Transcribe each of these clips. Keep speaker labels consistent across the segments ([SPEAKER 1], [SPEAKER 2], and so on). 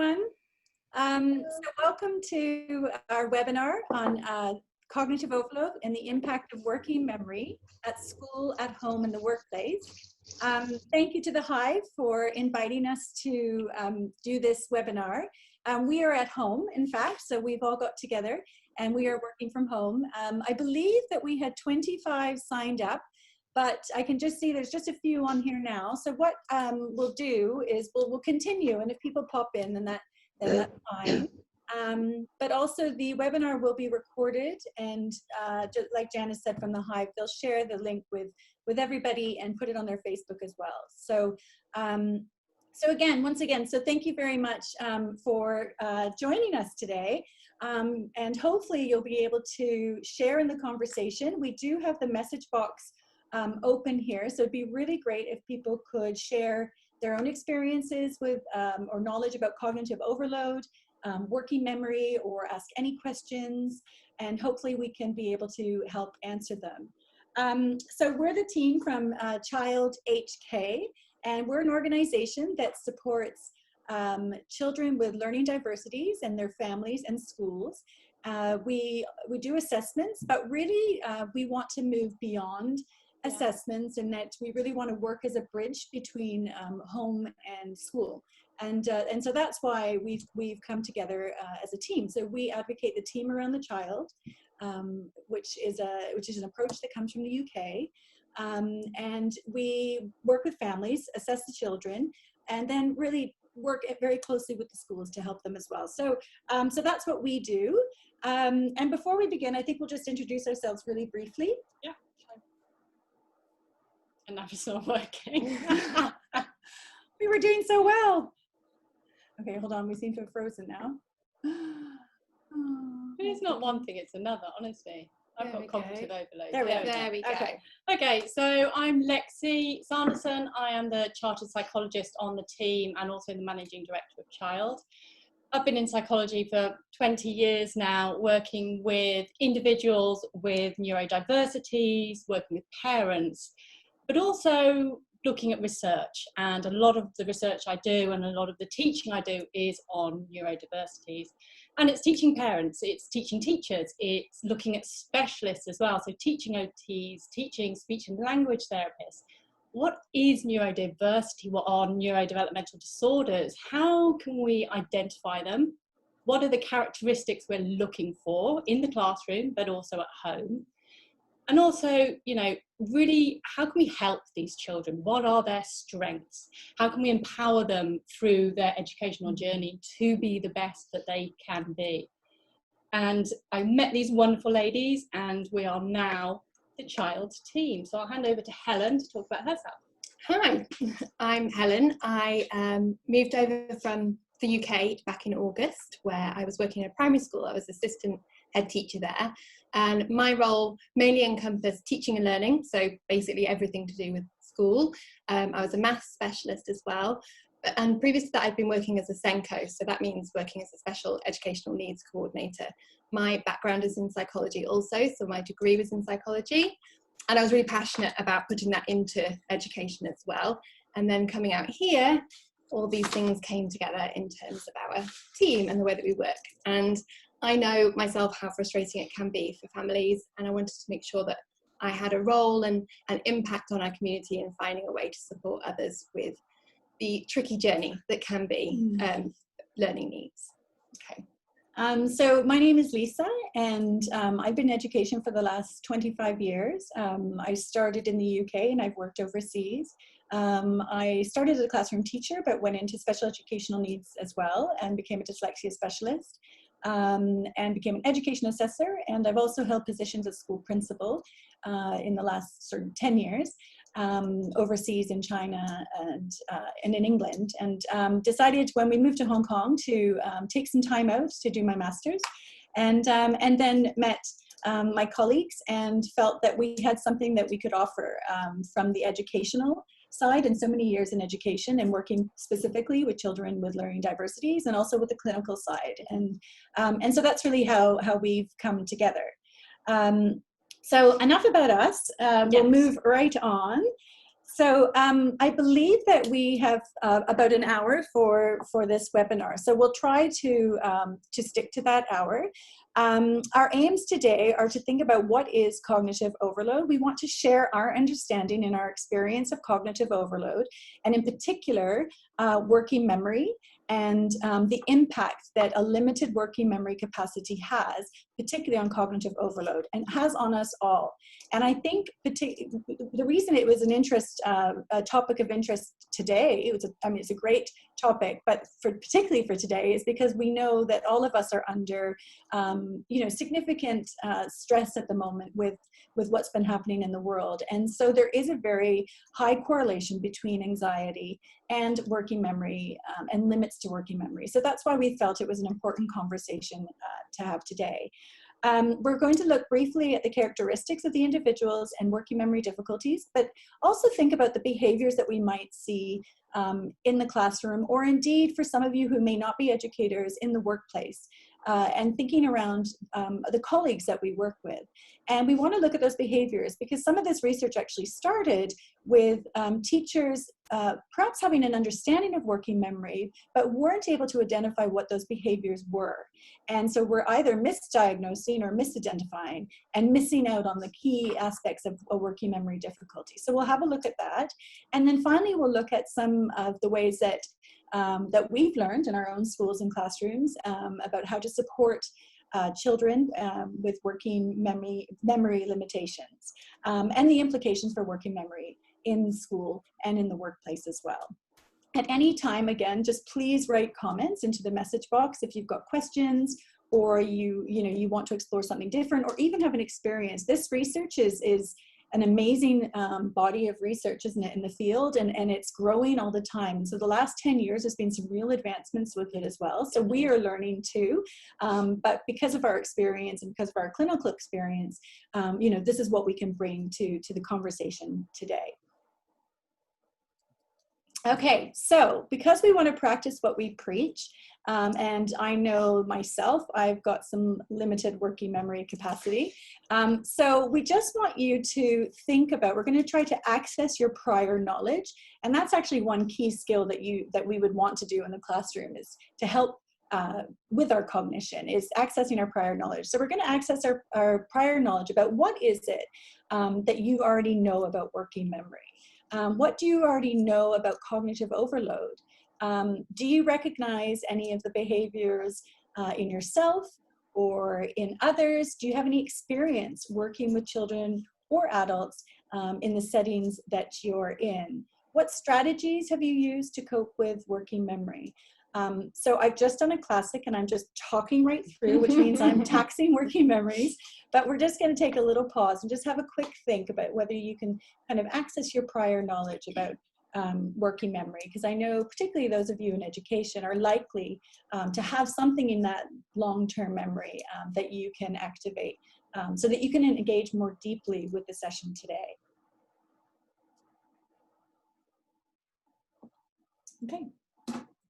[SPEAKER 1] everyone. So welcome to our webinar on cognitive overload and the impact of working memory at school, at home, and the workplace. Thank you to the Hive for inviting us to do this webinar. We are at home, in fact, so we've all got together and we are working from home. I believe that we had 25 signed up, but I can just see there's just a few on here now. So what we'll do is we'll continue, and if people pop in, then that's fine. But also the webinar will be recorded, and just like Janice said from the Hive, they'll share the link with everybody and put it on their Facebook as well. So once again, so thank you very much for joining us today. And hopefully you'll be able to share in the conversation. We do have the message box open here, so it'd be really great if people could share their own experiences with or knowledge about cognitive overload, working memory, or ask any questions, and hopefully we can be able to help answer them. So we're the team from Child HK, and we're an organization that supports children with learning diversities and their families and schools. We do assessments, but really we want to move beyond assessments, and that we really want to work as a bridge between home and school. And so that's why we've come together as a team. So we advocate the team around the child, which is an approach that comes from the UK. And we work with families, assess the children, and then really work very closely with the schools to help them as well. So so that's what we do. And before we begin, I think we'll just introduce ourselves really briefly.
[SPEAKER 2] Yeah. And now it's not working.
[SPEAKER 1] We were doing so well. Okay, hold on. We seem to have frozen now.
[SPEAKER 2] It's not one thing, it's another, honestly. I've got cognitive overload.
[SPEAKER 1] There we go.
[SPEAKER 2] Okay, so I'm Lexi Sanderson. I am the chartered psychologist on the team and also the managing director of Child. I've been in psychology for 20 years now, working with individuals with neurodiversities, working with parents, but also looking at research. And a lot of the research I do and a lot of the teaching I do is on neurodiversities. And it's teaching parents, it's teaching teachers, it's looking at specialists as well. So teaching OTs, teaching speech and language therapists. What is neurodiversity? What are neurodevelopmental disorders? How can we identify them? What are the characteristics we're looking for in the classroom, but also at home? And also, you know, really, how can we help these children? What are their strengths? How can we empower them through their educational journey to be the best that they can be? And I met these wonderful ladies, and we are now the Child team. So I'll hand over to Helen to talk about herself.
[SPEAKER 3] Hi, I'm Helen. I moved over from the UK back in August, where I was working in a primary school. I was assistant head teacher there, and my role mainly encompassed teaching and learning, so basically everything to do with school. I was a maths specialist as well, and previous to that I'd been working as a SENCO, so that means working as a special educational needs coordinator. My background is in psychology also, so my degree was in psychology, and I was really passionate about putting that into education as well. And then coming out here, all these things came together in terms of our team and the way that we work. And I know myself how frustrating it can be for families, and I wanted to make sure that I had a role and an impact on our community in finding a way to support others with the tricky journey that can be learning needs.
[SPEAKER 1] Okay. So my name is Lisa, and I've been in education for the last 25 years. I started in the UK and I've worked overseas. I started as a classroom teacher, but went into special educational needs as well and became a dyslexia specialist. And became an education assessor, and I've also held positions as school principal in the last sort of 10 years overseas in China and in England, and decided when we moved to Hong Kong to take some time out to do my master's, and then met my colleagues and felt that we had something that we could offer from the educational side, and so many years in education and working specifically with children with learning diversities, and also with the clinical side, and so that's really how we've come together. So enough about us. We'll move right on. So I believe that we have about an hour for this webinar. So we'll try to stick to that hour. Our aims today are to think about what is cognitive overload. We want to share our understanding and our experience of cognitive overload, and in particular, working memory and the impact that a limited working memory capacity has, particularly on cognitive overload, and has on us all. And I think the reason it was a topic of interest today, it's a great topic, but particularly for today, is because we know that all of us are under significant stress at the moment with what's been happening in the world. And so there is a very high correlation between anxiety and working memory and limits to working memory. So that's why we felt it was an important conversation to have today. We're going to look briefly at the characteristics of the individuals and working memory difficulties, but also think about the behaviors that we might see in the classroom, or indeed for some of you who may not be educators, in the workplace, and thinking around the colleagues that we work with. And we want to look at those behaviors because some of this research actually started with teachers perhaps having an understanding of working memory, but weren't able to identify what those behaviors were. And so we're either misdiagnosing or misidentifying and missing out on the key aspects of a working memory difficulty. So we'll have a look at that. And then finally, we'll look at some of the ways that that we've learned in our own schools and classrooms about how to support children with working memory limitations and the implications for working memory in school and in the workplace as well. At any time, again, just please write comments into the message box if you've got questions, or you want to explore something different, or even have an experience. This research is an amazing body of research, isn't it, in the field, and it's growing all the time. So the last 10 years, there's been some real advancements with it as well. So we are learning too, but because of our experience and because of our clinical experience, this is what we can bring to the conversation today. Okay, so because we want to practice what we preach, and I know myself, I've got some limited working memory capacity. So we just want you to think about, we're going to try to access your prior knowledge. And that's actually one key skill that we would want to do in the classroom, is to help with our cognition, is accessing our prior knowledge. So we're going to access our prior knowledge about what is it that you already know about working memory. What do you already know about cognitive overload? Do you recognize any of the behaviors in yourself or in others? Do you have any experience working with children or adults in the settings that you're in? What strategies have you used to cope with working memory? So I've just done a classic and I'm just talking right through, which means I'm taxing working memories, but we're just going to take a little pause and just have a quick think about whether you can kind of access your prior knowledge about working memory, because I know particularly those of you in education are likely to have something in that long-term memory that you can activate so that you can engage more deeply with the session today.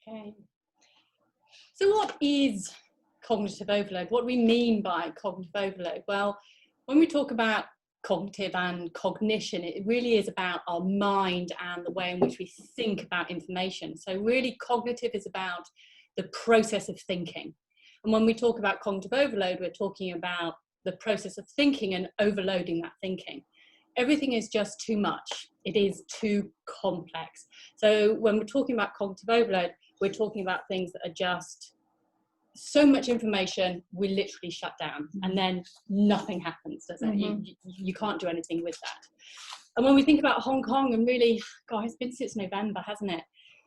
[SPEAKER 2] Okay. So what is cognitive overload? What do we mean by cognitive overload? Well, when we talk about cognitive and cognition, it really is about our mind and the way in which we think about information. So really, cognitive is about the process of thinking. And when we talk about cognitive overload, we're talking about the process of thinking and overloading that thinking. Everything is just too much. It is too complex. So when we're talking about cognitive overload, we're talking about things that are just so much information, we literally shut down, and then nothing happens, does it? You can't do anything with that. And when we think about Hong Kong, and really, God, it's been since November, hasn't it?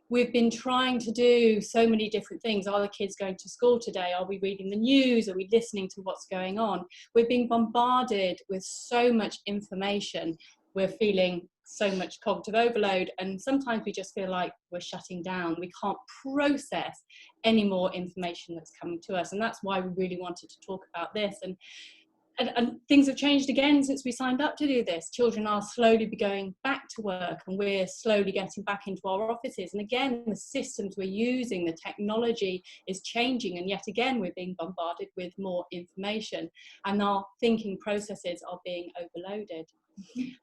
[SPEAKER 2] We've been trying to do so many different things. Are the kids going to school today? Are we reading the news? Are we listening to what's going on? We're being bombarded with so much information. We're feeling so much cognitive overload, and sometimes we just feel like we're shutting down. We can't process any more information that's coming to us, and that's why we really wanted to talk about this. And things have changed again since we signed up to do this. Children are slowly going back to work, and we're slowly getting back into our offices. And again, the systems we're using, the technology is changing, and yet again, we're being bombarded with more information, and our thinking processes are being overloaded.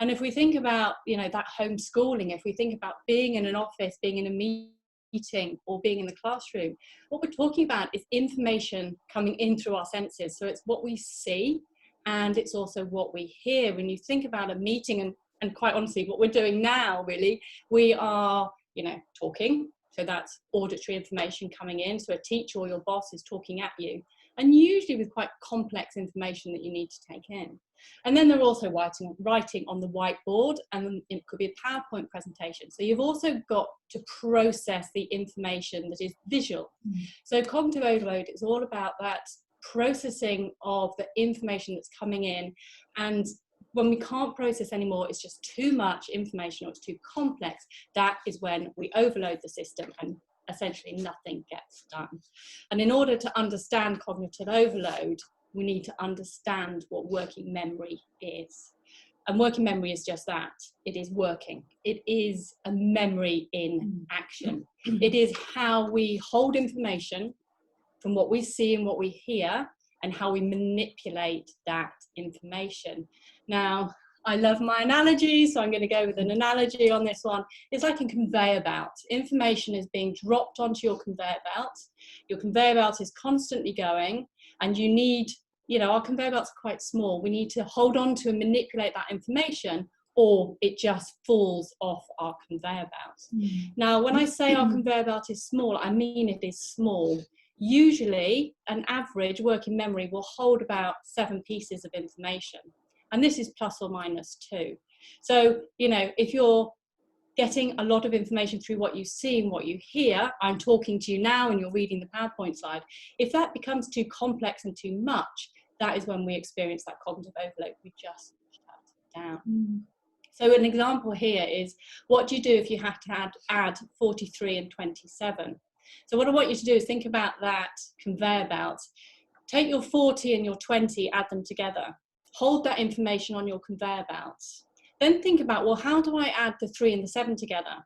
[SPEAKER 2] And if we think about, you know, that homeschooling, if we think about being in an office, being in a meeting, or being in the classroom, what we're talking about is information coming in through our senses. So it's what we see, and it's also what we hear. When you think about a meeting, and quite honestly, what we're doing now, really, we are, you know, talking. So that's auditory information coming in. So a teacher or your boss is talking at you, and usually with quite complex information that you need to take in. And then they're also writing on the whiteboard, and it could be a PowerPoint presentation. So you've also got to process the information that is visual. So cognitive overload is all about that processing of the information that's coming in. And when we can't process anymore, it's just too much information or it's too complex, that is when we overload the system and essentially nothing gets done. And in order to understand cognitive overload, we need to understand what working memory is. And working memory is just that. It is working. It is a memory in action. It is how we hold information from what we see and what we hear, and how we manipulate that information. Now, I love my analogy, so I'm going to go with an analogy on this one. It's like a conveyor belt. Information is being dropped onto your conveyor belt. Your conveyor belt is constantly going, and you need, you know, our conveyor belts are quite small. We need to hold on to and manipulate that information, or it just falls off our conveyor belt. Now, when I say our conveyor belt is small, I mean it is small. Usually, an average working memory will hold about 7 pieces of information. And this is plus or minus 2. So, you know, if you're getting a lot of information through what you see and what you hear, I'm talking to you now and you're reading the PowerPoint slide. If that becomes too complex and too much, that is when we experience that cognitive overload. We just shut down. So an example here is, what do you do if you have to add 43 and 27? So what I want you to do is think about that conveyor belt. Take your 40 and your 20, add them together. Hold that information on your conveyor belt. Then think about, well, how do I add the 3 and the 7 together?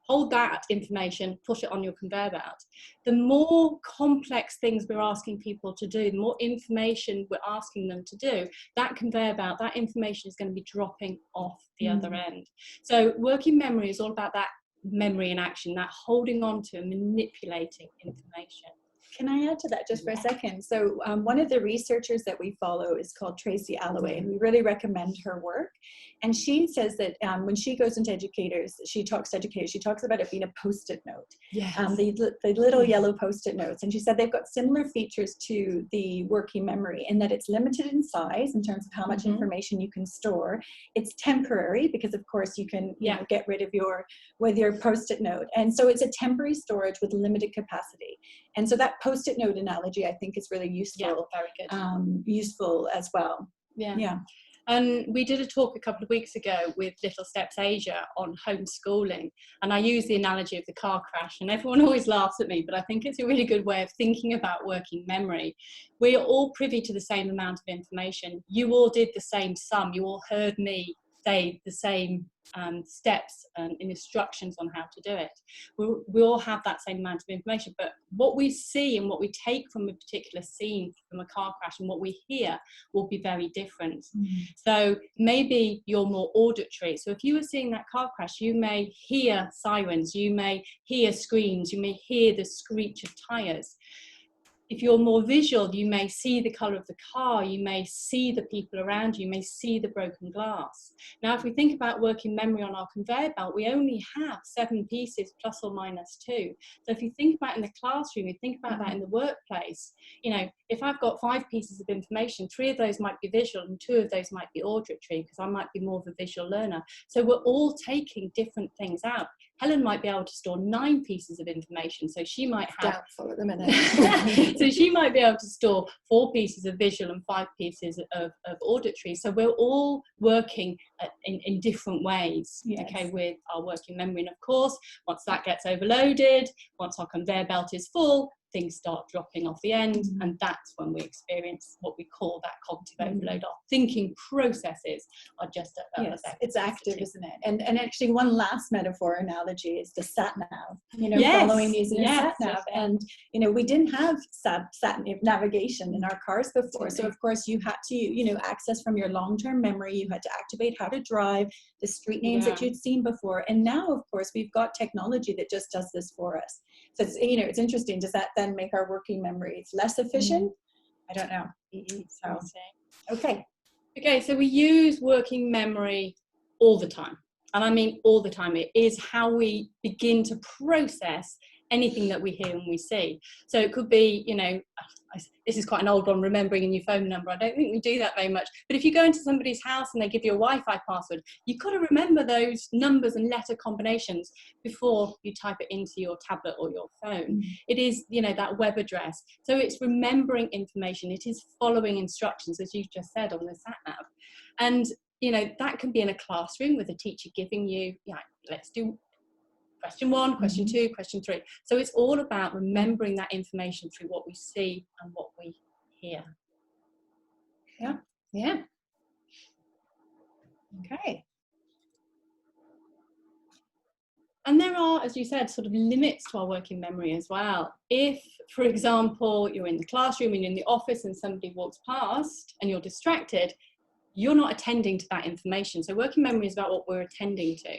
[SPEAKER 2] Hold that information, push it on your conveyor belt. The more complex things we're asking people to do, the more information we're asking them to do, that conveyor belt, that information is going to be dropping off the other end. So working memory is all about that memory in action, that holding on to and manipulating information.
[SPEAKER 1] Can I add to that just for a second? So one of the researchers that we follow is called Tracy Alloway, and we really recommend her work. And she says that when she goes into educators, she talks about it being a Post-it note.
[SPEAKER 2] Yes.
[SPEAKER 1] The little yellow Post-it notes. And she said they've got similar features to the working memory in that it's limited in size in terms of how much information you can store. It's temporary because, of course, you can you know, get rid of your Post-it note. And so it's a temporary storage with limited capacity. And so that Post-it note analogy, I think, is really useful.
[SPEAKER 2] Yeah, very good.
[SPEAKER 1] Useful as well.
[SPEAKER 2] Yeah. And we did a talk a couple of weeks ago with Little Steps Asia on homeschooling. And I used the analogy of the car crash, and everyone always laughs at me, but I think it's a really good way of thinking about working memory. We are all privy to the same amount of information. You all did the same sum. You all heard me say the same steps and instructions on how to do it. We all have that same amount of information, but what we see and what we take from a particular scene, from a car crash, and what we hear will be very different. So maybe you're more auditory. So if you were seeing that car crash, you may hear sirens, you may hear screams, you may hear the screech of tires. If you're more visual, you may see the colour of the car, you may see the people around you, you may see the broken glass. Now, if we think about working memory on our conveyor belt, we only have 7 pieces plus or minus 2. So if you think about in the classroom, you think about that in the workplace, you know, if I've got 5 pieces of information, 3 of those might be visual and 2 of those might be auditory, because I might be more of a visual learner. So we're all taking different things out. Helen might be able to store 9 pieces of information, so she might have...
[SPEAKER 3] Doubtful at the minute.
[SPEAKER 2] So she might be able to store 4 pieces of visual and 5 pieces of auditory. So we're all working in different ways, okay, with our working memory. And of course, once that gets overloaded, once our conveyor belt is full, things start dropping off the end, and that's when we experience what we call that cognitive overload. Our thinking processes are just at that
[SPEAKER 1] yes, it's active, isn't it? And actually, one last metaphor analogy is the sat nav. You know, following using a sat nav, and you know, we didn't have sat navigation in our cars before, so of course you had to, you know, access from your long-term memory. You had to activate how to drive, the street names that you'd seen before, and now of course we've got technology that just does this for us. So it's, you know, it's interesting. Does that then make our working memories less efficient? I don't know. So,
[SPEAKER 2] okay, so we use working memory all the time, and I mean all the time. It is how we begin to process anything that we hear and we see. So it could be, you know, this is quite an old one, remembering a new phone number. I don't think we do that very much. But if you go into somebody's house and they give you a Wi-Fi password, you've got to remember those numbers and letter combinations before you type it into your tablet or your phone. It is, you know, that web address. So it's remembering information. It is following instructions, as you just said, on the sat nav. And, you know, that can be in a classroom with a teacher giving you, yeah, let's do question 1, question 2, question 3. So it's all about remembering that information through what we see and what we hear.
[SPEAKER 1] Yeah. Okay.
[SPEAKER 2] And there are, as you said, sort of limits to our working memory as well. If, for example, you're in the classroom and in the office and somebody walks past and you're distracted, you're not attending to that information. So working memory is about what we're attending to.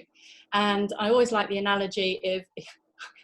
[SPEAKER 2] And I always like the analogy of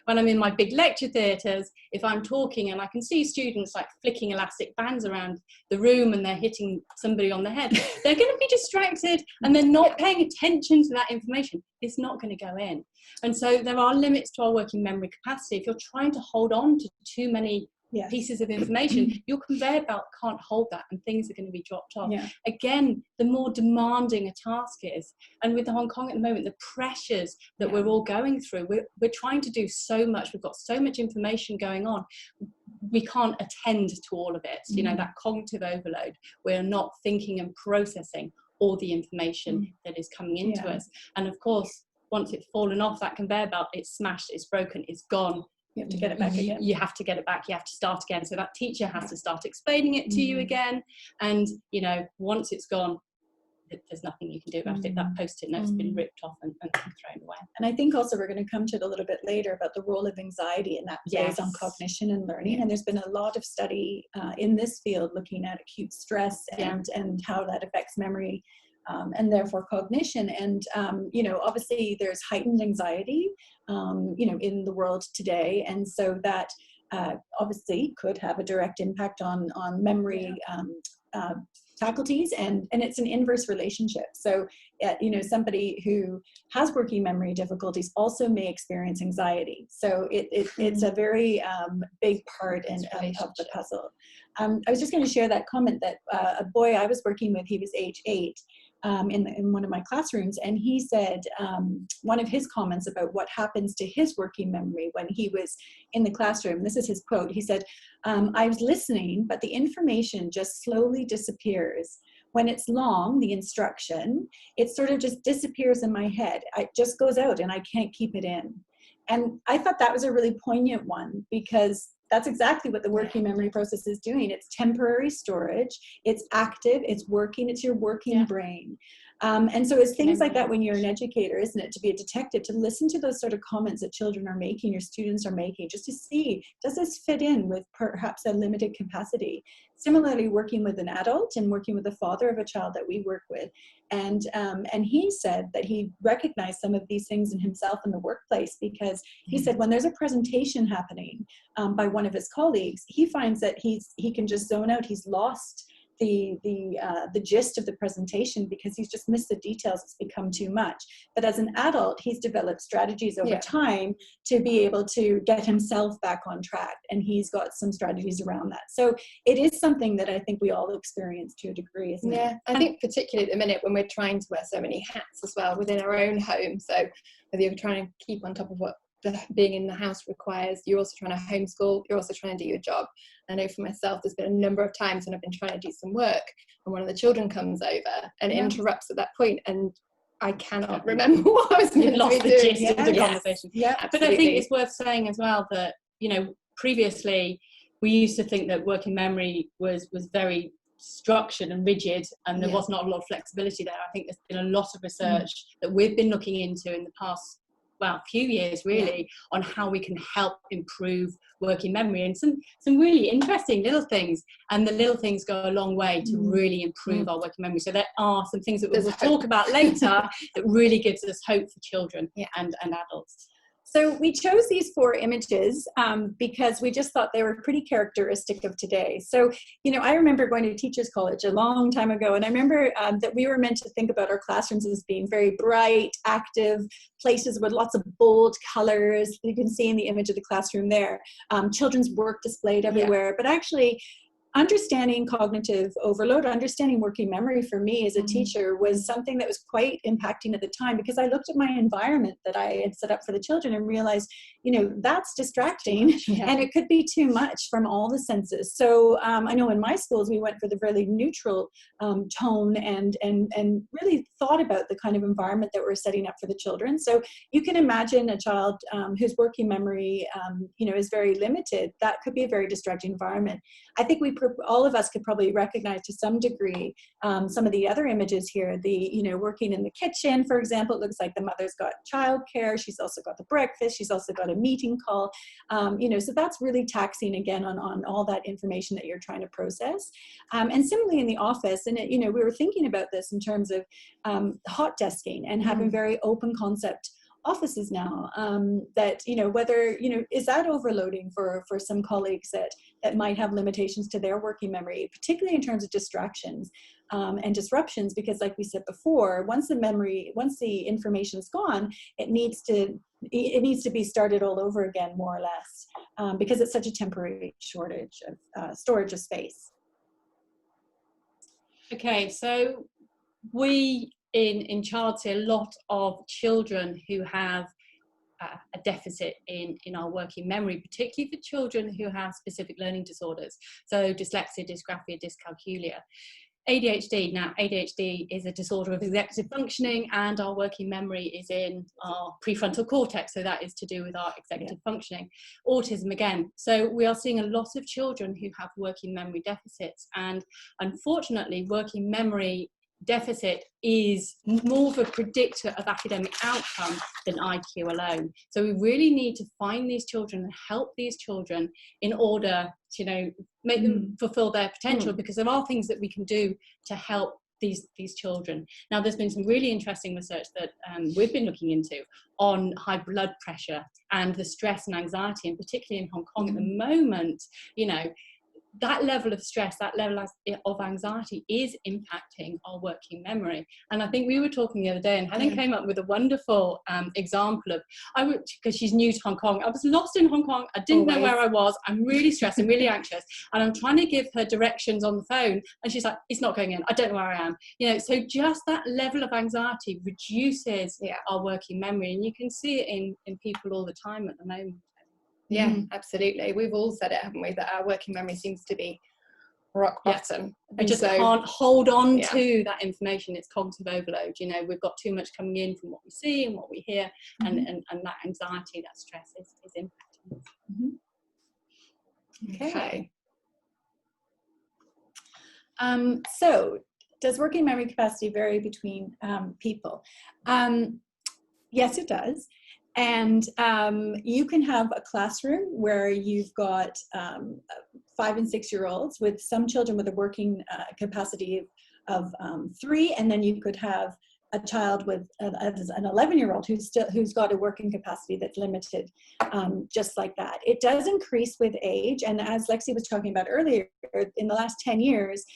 [SPEAKER 2] when I'm in my big lecture theatres, if I'm talking and I can see students like flicking elastic bands around the room and they're hitting somebody on the head, they're going to be distracted and they're not paying attention to that information. It's not going to go in. And so there are limits to our working memory capacity. If you're trying to hold on to too many pieces of information, your conveyor belt can't hold that and things are going to be dropped off. Again, the more demanding a task is, and with the Hong Kong at the moment, the pressures that we're all going through, we're trying to do so much, we've got so much information going on, we can't attend to all of it. You know, that cognitive overload, we're not thinking and processing all the information that is coming into us. And of course, once it's fallen off that conveyor belt, it's smashed, it's broken, it's gone.
[SPEAKER 1] You have to get it back again.
[SPEAKER 2] You have to get it back. You have to start again. So that teacher has to start explaining it to you again. And, you know, once it's gone, there's nothing you can do about it. That Post-it note's been ripped off and thrown away.
[SPEAKER 1] And I think also we're going to come to it a little bit later about the role of anxiety and that plays on cognition and learning. And there's been a lot of study in this field looking at acute stress and how that affects memory. And therefore cognition. And, you know, obviously there's heightened anxiety, you know, in the world today. And so that obviously could have a direct impact on memory faculties, and it's an inverse relationship. So, you know, somebody who has working memory difficulties also may experience anxiety. So it's a very big part of the puzzle. I was just going to share that comment that a boy I was working with, he was age 8, in one of my classrooms, and he said one of his comments about what happens to his working memory when he was in the classroom. This is his quote. He said, I was listening, but the information just slowly disappears. When it's long, the instruction, it sort of just disappears in my head. It just goes out and I can't keep it in. And I thought that was a really poignant one, because that's exactly what the working memory process is doing. It's temporary storage, it's active, it's working, it's your working brain. And so it's things like that when you're an educator, isn't it? To be a detective, to listen to those sort of comments that children are making, your students are making, just to see, does this fit in with perhaps a limited capacity? Similarly, working with an adult and working with the father of a child that we work with. And he said that he recognized some of these things in himself in the workplace, because he said when there's a presentation happening by one of his colleagues, he finds that he can just zone out. He's lost the gist of the presentation because he's just missed the details. It's become too much. But as an adult, he's developed strategies over time to be able to get himself back on track, and he's got some strategies around that. So it is something that I think we all experience to a degree, isn't it?
[SPEAKER 3] Yeah, I think particularly at the minute when we're trying to wear so many hats as well within our own home. So whether you're trying to keep on top of what being in the house requires, you're also trying to homeschool, you're also trying to do your job. I know for myself, there's been a number of times when I've been trying to do some work and one of the children comes over and interrupts at that point, and I cannot remember what I was meant to be doing.
[SPEAKER 2] You've lost the gist of the conversation.
[SPEAKER 1] Yeah,
[SPEAKER 2] but I think it's worth saying as well that, you know, previously we used to think that working memory was very structured and rigid, and there was not a lot of flexibility there. I think there's been a lot of research that we've been looking into in the past few years really on how we can help improve working memory, and some really interesting little things, and the little things go a long way to really improve our working memory. So there are some things that we'll talk about later that really gives us hope for children and adults.
[SPEAKER 1] So we chose these 4 images because we just thought they were pretty characteristic of today. So, you know, I remember going to Teachers College a long time ago, and I remember that we were meant to think about our classrooms as being very bright, active places with lots of bold colors. You can see in the image of the classroom there, children's work displayed everywhere, but actually, understanding cognitive overload, understanding working memory for me as a teacher was something that was quite impacting at the time, because I looked at my environment that I had set up for the children and realized, you know, that's distracting and it could be too much from all the senses. So I know in my schools we went for the really neutral tone and really thought about the kind of environment that we're setting up for the children. So you can imagine a child whose working memory, you know, is very limited. That could be a very distracting environment. I think all of us could probably recognize to some degree some of the other images here. The, you know, working in the kitchen, for example, it looks like the mother's got childcare. She's also got the breakfast. She's also got a meeting call. You know, so that's really taxing again on all that information that you're trying to process. And similarly in the office, and you know, we were thinking about this in terms of hot desking and having very open concept offices now, that, you know, whether, you know, is that overloading for some colleagues that might have limitations to their working memory, particularly in terms of distractions and disruptions, because like we said before, once the information's gone, it needs to be started all over again, more or less, because it's such a temporary shortage of storage of space.
[SPEAKER 2] Okay, so we in Child see a lot of children who have a deficit in our working memory, particularly for children who have specific learning disorders, so dyslexia, dysgraphia, dyscalculia. ADHD, now ADHD is a disorder of executive functioning, and our working memory is in our prefrontal cortex, so that is to do with our executive functioning. Autism again, so we are seeing a lot of children who have working memory deficits, and unfortunately working memory deficit is more of a predictor of academic outcome than IQ alone. So we really need to find these children and help these children in order to, you know, make them fulfill their potential, because there are things that we can do to help these children. Now, there's been some really interesting research that we've been looking into on high blood pressure and the stress and anxiety, and particularly in Hong Kong at the moment, you know, that level of stress, that level of anxiety is impacting our working memory. And I think we were talking the other day, and Helen came up with a wonderful example of, because she's new to Hong Kong, I was lost in Hong Kong, I didn't know where I was, I'm really stressed and really anxious, and I'm trying to give her directions on the phone, and she's like, it's not going in, I don't know where I am. You know, so just that level of anxiety reduces our working memory, and you can see it in people all the time at the moment.
[SPEAKER 3] Yeah, absolutely. We've all said it, haven't we, that our working memory seems to be rock bottom.
[SPEAKER 2] We just can't hold on to that information. It's cognitive overload. You know, we've got too much coming in from what we see and what we hear, and that anxiety, that stress is impacting us.
[SPEAKER 3] Okay.
[SPEAKER 1] So does working memory capacity vary between people? Yes, it does. And you can have a classroom where you've got 5 and 6 year olds, with some children with a working capacity of 3, and then you could have a child with an 11-year-old who's got a working capacity that's limited, just like that. It does increase with age, and as Lexi was talking about earlier, in the last 10 years,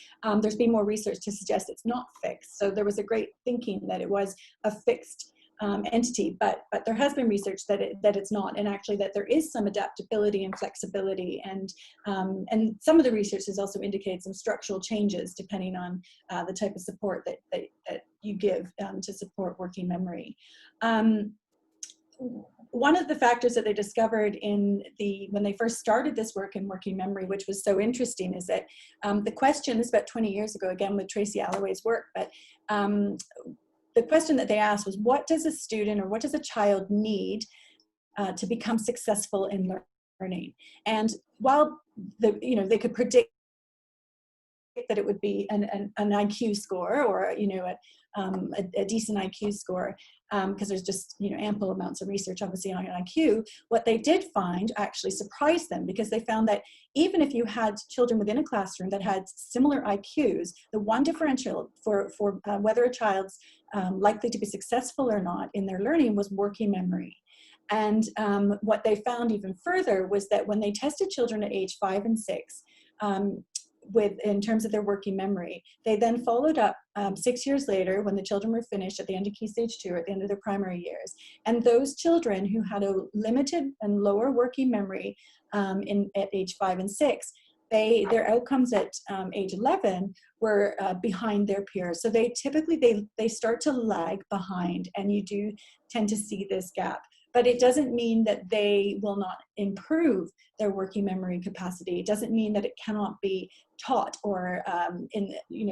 [SPEAKER 1] there's been more research to suggest it's not fixed. So there was a great thinking that it was a fixed entity, but there has been research that it's not, and actually that there is some adaptability and flexibility, and some of the research has also indicated some structural changes depending on the type of support that you give to support working memory. One of the factors that they discovered when they first started this work in working memory, which was so interesting, is that the question, this is about 20 years ago, again with Tracy Alloway's work, but the question that they asked was, what does a student or what does a child need to become successful in learning. And while they could predict that it would be an IQ score, or a decent IQ score, because there's just ample amounts of research obviously on IQ. What they did find actually surprised them, because they found that even if you had children within a classroom that had similar IQs, the one differential for whether a child's likely to be successful or not in their learning was working memory. And what they found even further was that when they tested children at age 5 and 6, in terms of their working memory, they then followed up 6 years later, when the children were finished at the end of Key Stage 2, at the end of their primary years. And those children who had a limited and lower working memory at age 5 and 6, their outcomes at age 11 were behind their peers. So they typically, they start to lag behind, and you do tend to see this gap. But it doesn't mean that they will not improve their working memory capacity. It doesn't mean that it cannot be taught or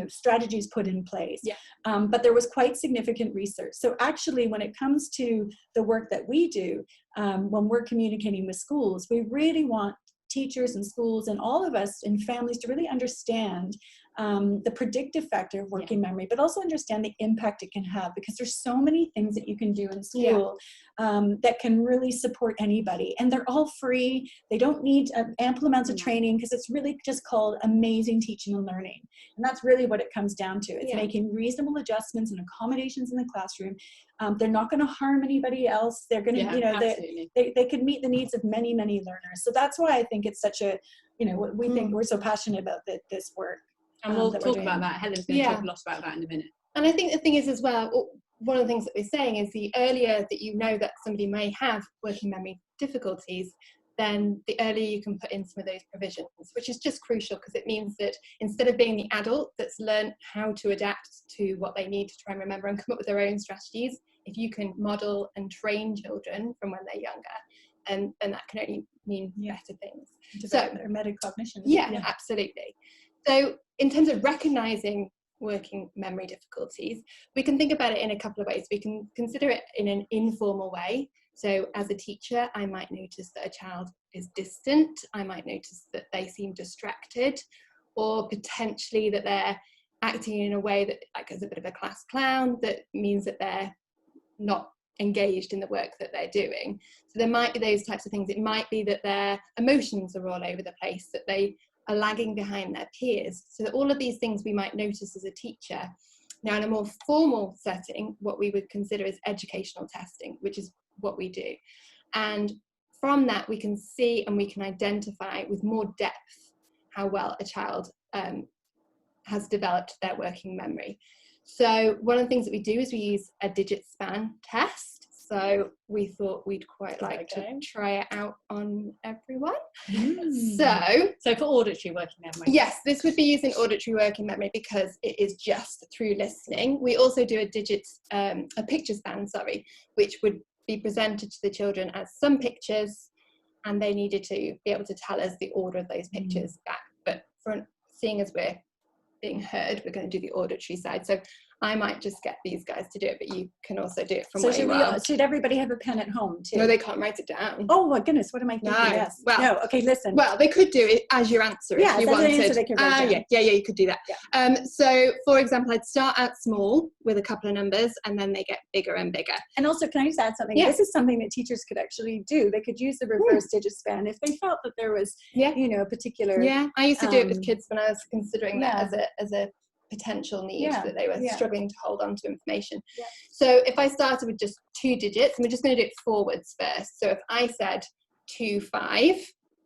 [SPEAKER 1] strategies put in place.
[SPEAKER 3] Yeah.
[SPEAKER 1] But there was quite significant research. So actually, when it comes to the work that we do, when we're communicating with schools, we really want teachers and schools and all of us and families to really understand the predictive factor of working memory, but also understand the impact it can have, because there's so many things that you can do in school that can really support anybody, and they're all free. They don't need ample amounts of training, because it's really just called amazing teaching and learning, and that's really what it comes down to. It's making reasonable adjustments and accommodations in the classroom. They're not going to harm anybody else. They're going to, they could meet the needs of many, many learners. So that's why I think it's such a, we think we're so passionate about this work.
[SPEAKER 2] And we'll talk about that. Helen's going to talk a lot about that in a minute.
[SPEAKER 3] And I think the thing is as well, one of the things that we're saying is the earlier that you know that somebody may have working memory difficulties, then the earlier you can put in some of those provisions, which is just crucial, because it means that instead of being the adult that's learned how to adapt to what they need to try and remember and come up with their own strategies, if you can model and train children from when they're younger, and that can only mean better things.
[SPEAKER 1] So their metacognition.
[SPEAKER 3] Yeah, absolutely. So in terms of recognizing working memory difficulties, we can think about it in a couple of ways. We can consider it in an informal way. So as a teacher, I might notice that a child is distant. I might notice that they seem distracted, or potentially that they're acting in a way that, like, as a bit of a class clown, that means that they're not engaged in the work that they're doing. So there might be those types of things. It might be that their emotions are all over the place, that they are lagging behind their peers. So all of these things we might notice as a teacher. Now, in a more formal setting, what we would consider is educational testing, which is what we do. And from that, we can see and we can identify with more depth how well a child has developed their working memory. So one of the things that we do is we use a digit span test. So we thought we'd quite like to try it out on everyone. So
[SPEAKER 2] for auditory working memory.
[SPEAKER 3] Yes, this would be used in auditory working memory because it is just through listening. We also do a picture span, which would be presented to the children as some pictures, and they needed to be able to tell us the order of those pictures back. But seeing as we're being heard, we're going to do the auditory side. So I might just get these guys to do it, but you can also do it from where you are.
[SPEAKER 1] Should everybody have a pen at home too?
[SPEAKER 3] No, they can't write it down.
[SPEAKER 1] Oh my goodness, what am I thinking?
[SPEAKER 3] No.
[SPEAKER 1] Yes.
[SPEAKER 3] Well,
[SPEAKER 1] no, okay, listen.
[SPEAKER 3] Well, they could do it as your answer if you wanted.
[SPEAKER 1] Answer they can write down.
[SPEAKER 3] Yeah, you could do that. Yeah. So, for example, I'd start out small with a couple of numbers, and then they get bigger and bigger.
[SPEAKER 1] And also, can I just add something?
[SPEAKER 3] Yeah.
[SPEAKER 1] This is something that teachers could actually do. They could use the reverse digit span if they felt that there was, a particular.
[SPEAKER 3] Yeah, I used to do it with kids when I was considering that as a potential need, that they were struggling to hold on to information. Yeah. So if I started with just 2 digits, and we're just going to do it forwards first. So if I said 2 5,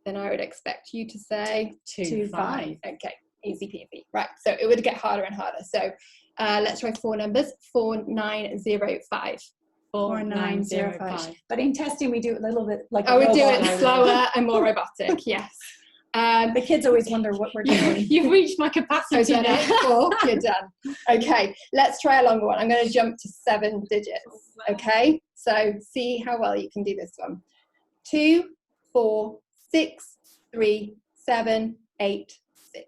[SPEAKER 3] then I would expect you to say
[SPEAKER 2] 2 5.
[SPEAKER 3] Okay, easy peasy. Right, so it would get harder and harder. So let's try 4 numbers. 4 9 0 5.
[SPEAKER 1] 4 9 0 5. But in testing, we do it a little bit like
[SPEAKER 3] we do it slower and more robotic. Yes.
[SPEAKER 1] The kids always wonder what we're doing.
[SPEAKER 2] You've reached my capacity now.
[SPEAKER 3] 4, you're done. Okay, let's try a longer one. I'm going to jump to 7 digits. Okay, so see how well you can do this one. 2 4 6 3 7 8 6.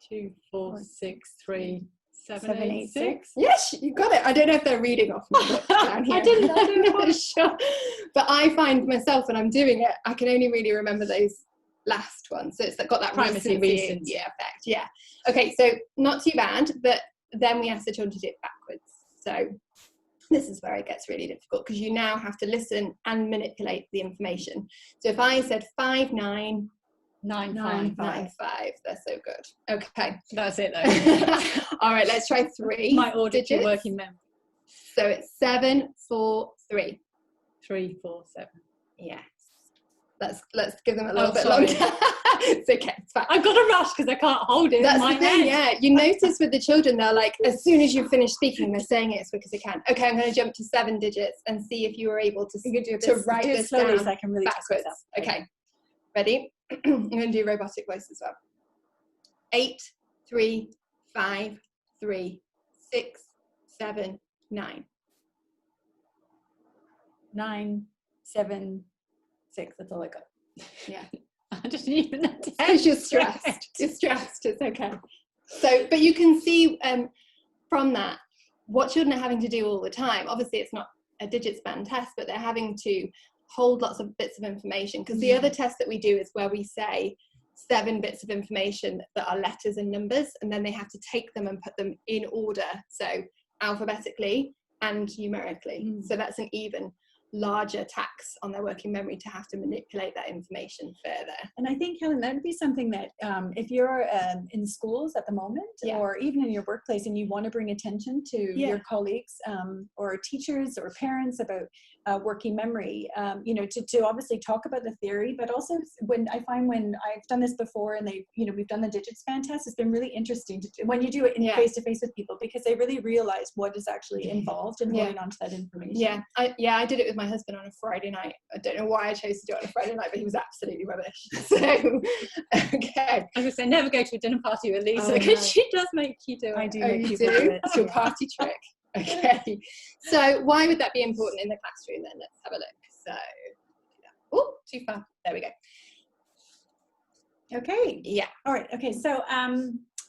[SPEAKER 2] 2 4 6 3 786.
[SPEAKER 3] Yes, you got it. I don't know if they're reading off my book down here. I'm not sure. But I find myself when I'm doing it, I can only really remember those last ones. So it's got that
[SPEAKER 2] Primacy
[SPEAKER 3] recency effect. Yeah. Okay, so not too bad, but then we ask the children to do it backwards. So this is where it gets really difficult because you now have to listen and manipulate the information. So if I said 5995, 955, they're so good. Okay.
[SPEAKER 2] That's it though.
[SPEAKER 3] All right, let's try 3.
[SPEAKER 2] My auditory
[SPEAKER 3] digits.
[SPEAKER 2] working memory.
[SPEAKER 3] So it's 743.
[SPEAKER 2] 347.
[SPEAKER 3] Yes. Let's give them a little bit
[SPEAKER 2] sorry.
[SPEAKER 3] longer. It's okay, it's fine.
[SPEAKER 2] I've got to rush because I can't hold it
[SPEAKER 3] That's
[SPEAKER 2] in my
[SPEAKER 3] the thing,
[SPEAKER 2] head.
[SPEAKER 3] yeah. You notice with the children, they're like, as soon as you finish speaking, they're saying it as quick as they can. Okay, I'm going to jump to 7 digits and see if you were able to write this
[SPEAKER 1] slowly
[SPEAKER 3] down
[SPEAKER 1] so I can really
[SPEAKER 3] backwards. Okay, ready? I'm going to do robotic voice as well. 8, 3, 5, 3, 6, 7, 9.
[SPEAKER 1] 9, 7, 6. That's all I got.
[SPEAKER 3] Yeah.
[SPEAKER 2] I just didn't even know.
[SPEAKER 3] Because you're stressed. You're stressed. It's okay. So, but you can see from that what children are having to do all the time. Obviously, it's not a digit span test, but they're having to hold lots of bits of information. Because the other test that we do is where we say 7 bits of information that are letters and numbers, and then they have to take them and put them in order. So alphabetically and numerically. So that's an even larger tax on their working memory to have to manipulate that information further.
[SPEAKER 1] And I think, Helen, that would be something that if you're in schools at the moment, or even in your workplace, and you want to bring attention to your colleagues or teachers or parents about working memory, to obviously talk about the theory, but also when I've done this before and we've done the digit span test, it's been really interesting when you do it in face-to-face with people, because they really realize what is actually involved in holding on to that information.
[SPEAKER 3] I did it with my husband on a Friday night. I don't know why I chose to do it on a Friday night, but he was absolutely rubbish. So, okay.
[SPEAKER 2] I was going to say, never go to a dinner party with Lisa because she does make you do it.
[SPEAKER 1] I do
[SPEAKER 3] Oh,
[SPEAKER 1] make
[SPEAKER 3] you
[SPEAKER 1] people
[SPEAKER 3] do?
[SPEAKER 1] do it.
[SPEAKER 3] It's your party trick. Okay. So why would that be important in the classroom then? Let's have a look. So, oh, too far. There we go.
[SPEAKER 1] Okay.
[SPEAKER 3] Yeah.
[SPEAKER 1] All right. Okay. So,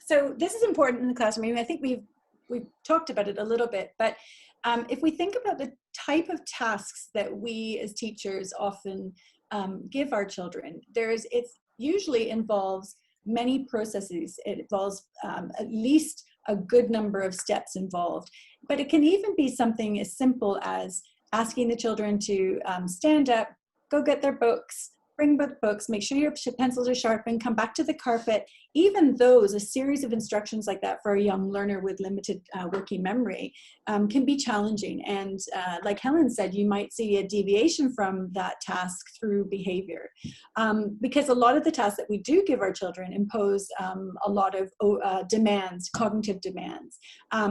[SPEAKER 1] so this is important in the classroom. I mean, I think we've talked about it a little bit, but if we think about the type of tasks that we as teachers often give our children, it usually involves many processes. It involves at least a good number of steps involved, but it can even be something as simple as asking the children to stand up, go get their books, bring books, make sure your pencils are sharpened, come back to the carpet. Even a series of instructions like that for a young learner with limited working memory can be challenging. And like Helen said, you might see a deviation from that task through behavior. Because a lot of the tasks that we do give our children impose a lot of demands, cognitive demands,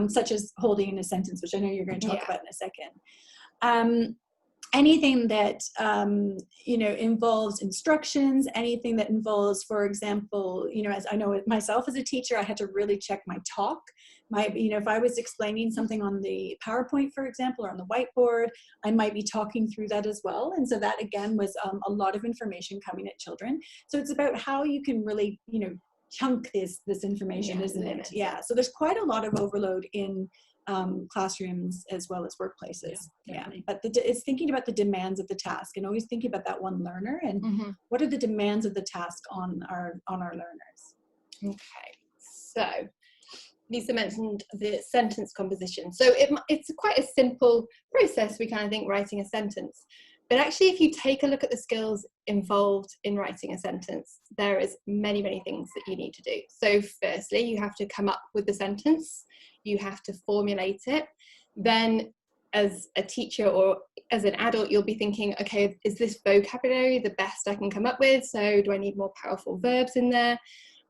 [SPEAKER 1] such as holding in a sentence, which I know you're going to talk about in a second. Anything that involves instructions, anything that involves, for example, as I know myself as a teacher, I had to really check my talk. If I was explaining something on the PowerPoint, for example, or on the whiteboard, I might be talking through that as well. And so that again was a lot of information coming at children. So it's about how you can really, chunk this information, isn't it? Yeah. So there's quite a lot of overload in classrooms as well as workplaces. But it's thinking about the demands of the task and always thinking about that one learner and what are the demands of the task on our learners.
[SPEAKER 3] Okay, so Lisa mentioned the sentence composition. So it's quite a simple process, we kind of think, writing a sentence. But actually, if you take a look at the skills involved in writing a sentence, there is many, many things that you need to do. So firstly, you have to come up with the sentence. You have to formulate it. Then as a teacher or as an adult, you'll be thinking, okay, is this vocabulary the best I can come up with? So do I need more powerful verbs in there?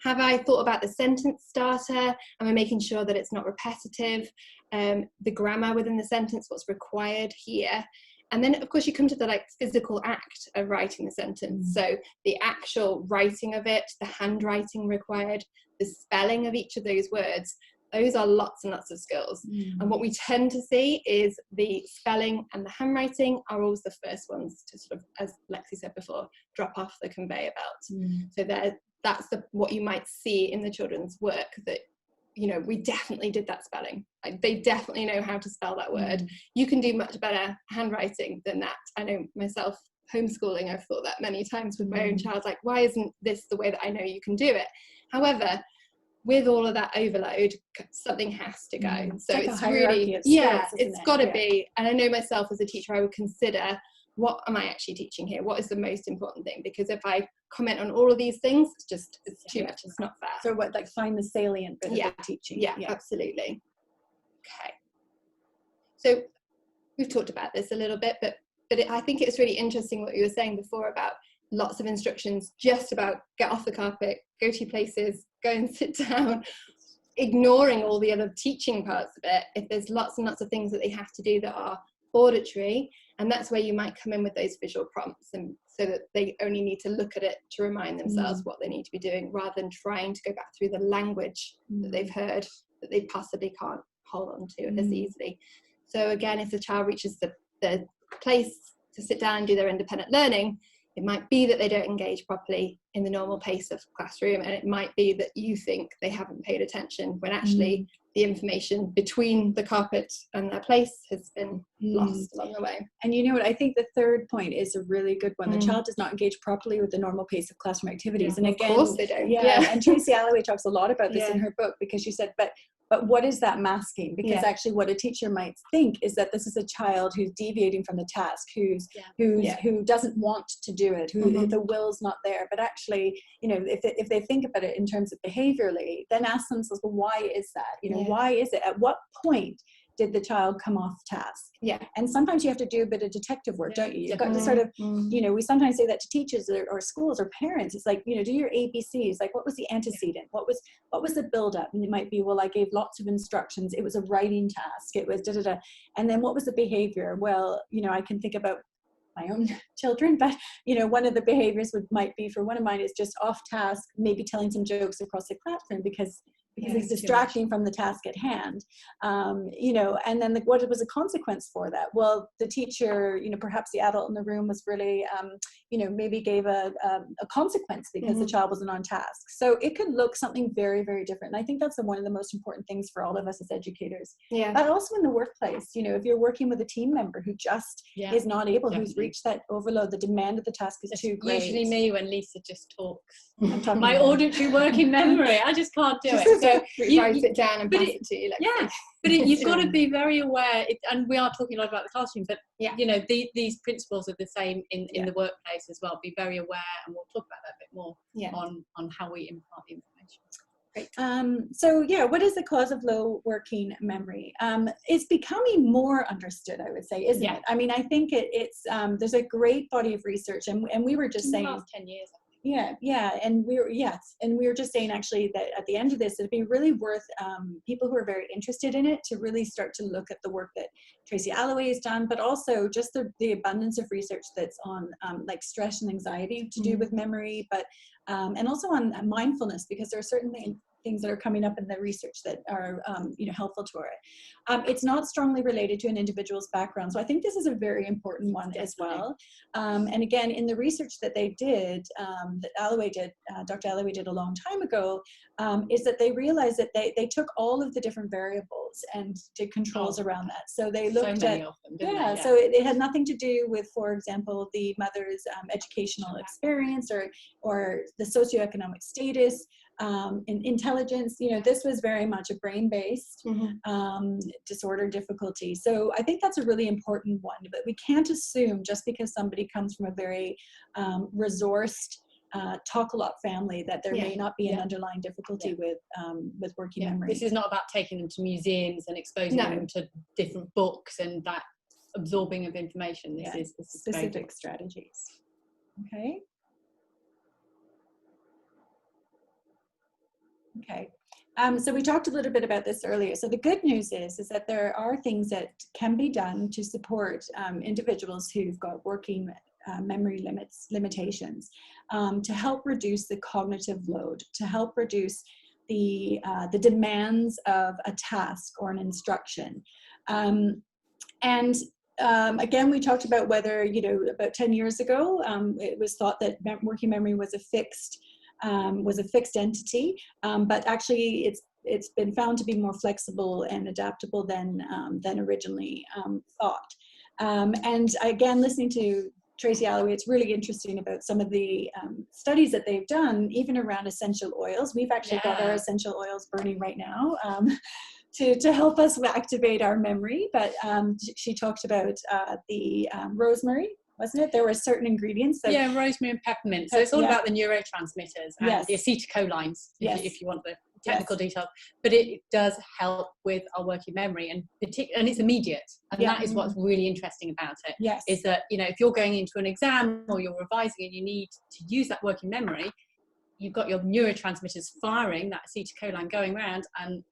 [SPEAKER 3] Have I thought about the sentence starter? Am I making sure that it's not repetitive? The grammar within the sentence, what's required here? And then, of course, you come to the physical act of writing the sentence. So the actual writing of it, the handwriting required, the spelling of each of those words, those are lots and lots of skills. And what we tend to see is the spelling and the handwriting are always the first ones to sort of, as Lexi said before, drop off the conveyor belt. So that's what you might see in the children's work, that you know, we definitely did that spelling. Like, they definitely know how to spell that word. You can do much better handwriting than that. I know myself, homeschooling, I've thought that many times with my own child, like, why isn't this the way that I know you can do it? However, with all of that overload, something has to go. So
[SPEAKER 1] like
[SPEAKER 3] it's really, it's got to be. And I know myself as a teacher, I would consider, what am I actually teaching here? What is the most important thing? Because if I comment on all of these things, it's too much. It's not fair.
[SPEAKER 1] So what, like, find the salient bit of the teaching.
[SPEAKER 3] Yeah, absolutely. Okay. So we've talked about this a little bit, but I think it's really interesting what you were saying before about lots of instructions just about get off the carpet, go to places, go and sit down, ignoring all the other teaching parts of it. If there's lots and lots of things that they have to do that are auditory, and that's where you might come in with those visual prompts, and so that they only need to look at it to remind themselves what they need to be doing, rather than trying to go back through the language that they've heard that they possibly can't hold on to as easily. So again, if the child reaches the place to sit down and do their independent learning, it might be that they don't engage properly in the normal pace of classroom, and it might be that you think they haven't paid attention when actually the information between the carpet and their place has been lost along the way.
[SPEAKER 1] And you know what, I think the third point is a really good one. The child does not engage properly with the normal pace of classroom activities. And again,
[SPEAKER 3] of course they don't.
[SPEAKER 1] And Tracy Alloway talks a lot about this in her book, because she said, but what is that masking? Because actually what a teacher might think is that this is a child who's deviating from the task, who doesn't want to do it, who the will's not there. But actually, you know, if they think about it in terms of behaviorally, then ask themselves, well, why is that? You know, why is it? At what point did the child come off task? And sometimes you have to do a bit of detective work, don't you? You've got to sort of, you know, we sometimes say that to teachers or schools or parents. It's like, you know, do your ABCs. Like, what was the antecedent? What was the build-up? And it might be, well, I gave lots of instructions. It was a writing task. It was da-da-da. And then what was the behavior? Well, you know, I can think about my own children, but, you know, one of the behaviors might be, for one of mine, is just off task, maybe telling some jokes across the classroom because it's distracting from the task at hand, you know, and then what was a consequence for that? Well, the teacher, you know, perhaps the adult in the room was really, you know, maybe gave a consequence because the child wasn't on task. So it could look something very, very different. And I think that's one of the most important things for all of us as educators. But also in the workplace, you know, if you're working with a team member who just is not able, who's reached that overload, the demand of the task is too great.
[SPEAKER 2] Usually me when Lisa just talks. My auditory working memory, I just can't do it. So
[SPEAKER 3] you sit down and pass it to you. Like,
[SPEAKER 2] but you've got to be very aware, and we are talking a lot about the classroom, but you know, these principles are the same in the workplace as well. Be very aware, and we'll talk about that a bit more on how we impart the information.
[SPEAKER 1] Great. So what is the cause of low working memory? It's becoming more understood, I would say, isn't it? I mean, I think it's there's a great body of research, and we were just saying,
[SPEAKER 2] the last 10 years.
[SPEAKER 1] And we were just saying actually that at the end of this, it'd be really worth people who are very interested in it to really start to look at the work that Tracy Alloway has done, but also just the abundance of research that's on like stress and anxiety to do with memory, but and also on mindfulness, because there are certain things that are coming up in the research that are you know, helpful to it. It's not strongly related to an individual's background, so I think this is a very important one as well. And again, in the research that they did, that Alloway did, Dr. Alloway did a long time ago, is that they realized that they took all of the different variables and did controls around that. So they looked at so it had nothing to do with, for example, the mother's educational experience or the socioeconomic status, intelligence. You know, this was very much a brain-based disorder difficulty. So I think that's a really important one, but we can't assume just because somebody comes from a very resourced talk-a-lot family that there may not be an underlying difficulty with working memory.
[SPEAKER 2] This is not about taking them to museums and exposing them to different books and that absorbing of information. This is
[SPEAKER 1] specific strategies. Okay. So we talked a little bit about this earlier. So the good news is that there are things that can be done to support individuals who've got working memory limitations, to help reduce the cognitive load, to help reduce the demands of a task or an instruction. Again, we talked about whether, you know, about 10 years ago, it was thought that working memory was a fixed was a fixed entity, but actually it's been found to be more flexible and adaptable than originally thought. And again, listening to Tracy Alloway, it's really interesting about some of the studies that they've done, even around essential oils. We've actually got our essential oils burning right now to help us activate our memory. But she talked about the rosemary, wasn't it? There were certain ingredients that...
[SPEAKER 2] Yeah, rosemary and peppermint. So it's all about the neurotransmitters and the acetylcholines, if you want the technical details. But it does help with our working memory, and it's immediate. And that is what's really interesting about it. Is that, you know, if you're going into an exam or you're revising and you need to use that working memory, you've got your neurotransmitters firing, that acetylcholine going around, and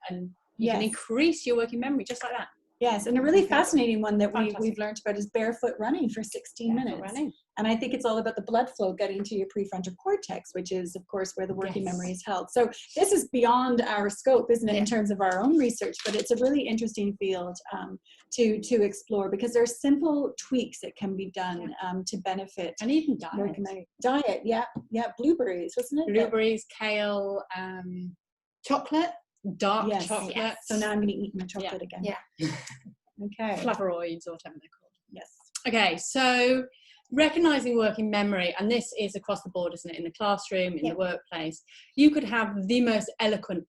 [SPEAKER 2] you can increase your working memory just like that.
[SPEAKER 1] Yes, and a really fascinating one that we've learned about is barefoot running for 16 minutes. And I think it's all about the blood flow getting to your prefrontal cortex, which is, of course, where the working memory is held. So this is beyond our scope, isn't it, in terms of our own research, but it's a really interesting field to explore, because there are simple tweaks that can be done to benefit.
[SPEAKER 2] And even
[SPEAKER 1] diet. Blueberries, wasn't it?
[SPEAKER 2] Blueberries, kale,
[SPEAKER 3] chocolate.
[SPEAKER 2] Dark chocolate.
[SPEAKER 1] Yes. So now I'm going to eat my chocolate again. Okay.
[SPEAKER 2] Flavonoids or whatever they're called.
[SPEAKER 1] Yes.
[SPEAKER 2] Okay, so recognizing working memory, and this is across the board, isn't it? In the classroom, in the workplace, you could have the most eloquent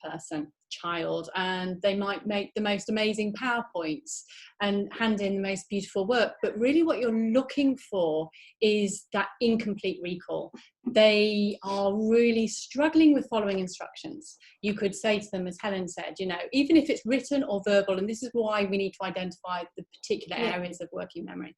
[SPEAKER 2] child, and they might make the most amazing PowerPoints and hand in the most beautiful work, but really what you're looking for is that incomplete recall. They are really struggling with following instructions. You could say to them, as Helen said, you know, even if it's written or verbal, and this is why we need to identify the particular areas of working memory.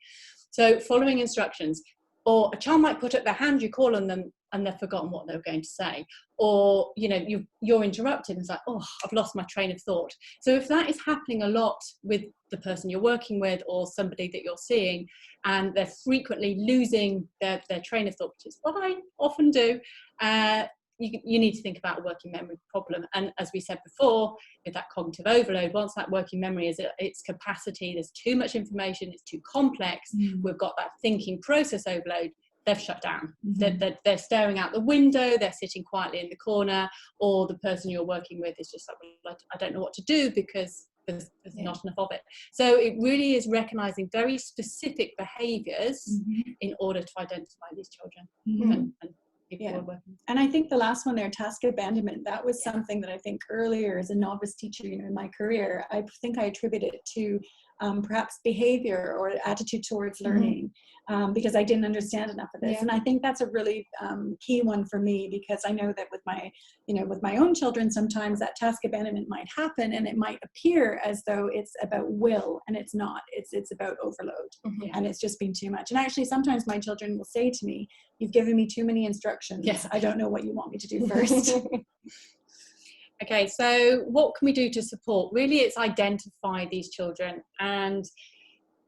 [SPEAKER 2] So following instructions, or a child might put up their hand, you call on them and they've forgotten what they were going to say, or, you know, you're interrupted and it's like, oh, I've lost my train of thought. So if that is happening a lot with the person you're working with or somebody that you're seeing, and they're frequently losing their train of thought, which is what I often do, you need to think about a working memory problem. And as we said before, with that cognitive overload, once that working memory is at its capacity, there's too much information, it's too complex, we've got that thinking process overload, they've shut down. They're staring out the window, they're sitting quietly in the corner, or the person you're working with is just like, well, I don't know what to do because there's not enough of it. So it really is recognizing very specific behaviors in order to identify these children. And
[SPEAKER 1] I think the last one there, task abandonment, that was something that I think earlier as a novice teacher, you know, in my career, I think I attribute it to perhaps behavior or attitude towards learning, because I didn't understand enough of this. And I think that's a really key one for me, because I know that with my own children, sometimes that task abandonment might happen and it might appear as though it's about will, and it's not. It's about overload, and it's just been too much. And actually, sometimes my children will say to me, "You've given me too many instructions. I don't know what you want me to do first."
[SPEAKER 2] Okay, so what can we do to support? Really, it's identify these children and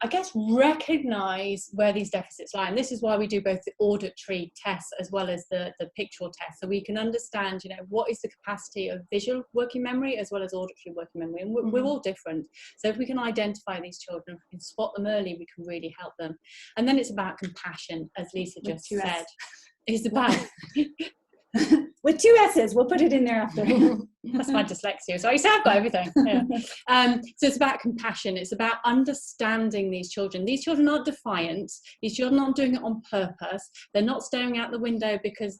[SPEAKER 2] I guess recognize where these deficits lie. And this is why we do both the auditory tests as well as the pictorial tests, so we can understand, you know, what is the capacity of visual working memory as well as auditory working memory. And we're all different. So if we can identify these children, if we can spot them early, we can really help them. And then it's about compassion, as Lisa just said. It's about...
[SPEAKER 1] With 2 S's, we'll put it in there after.
[SPEAKER 2] That's my dyslexia. So I've got everything. So it's about compassion. It's about understanding these children. These children aren't defiant. These children aren't doing it on purpose. They're not staring out the window because,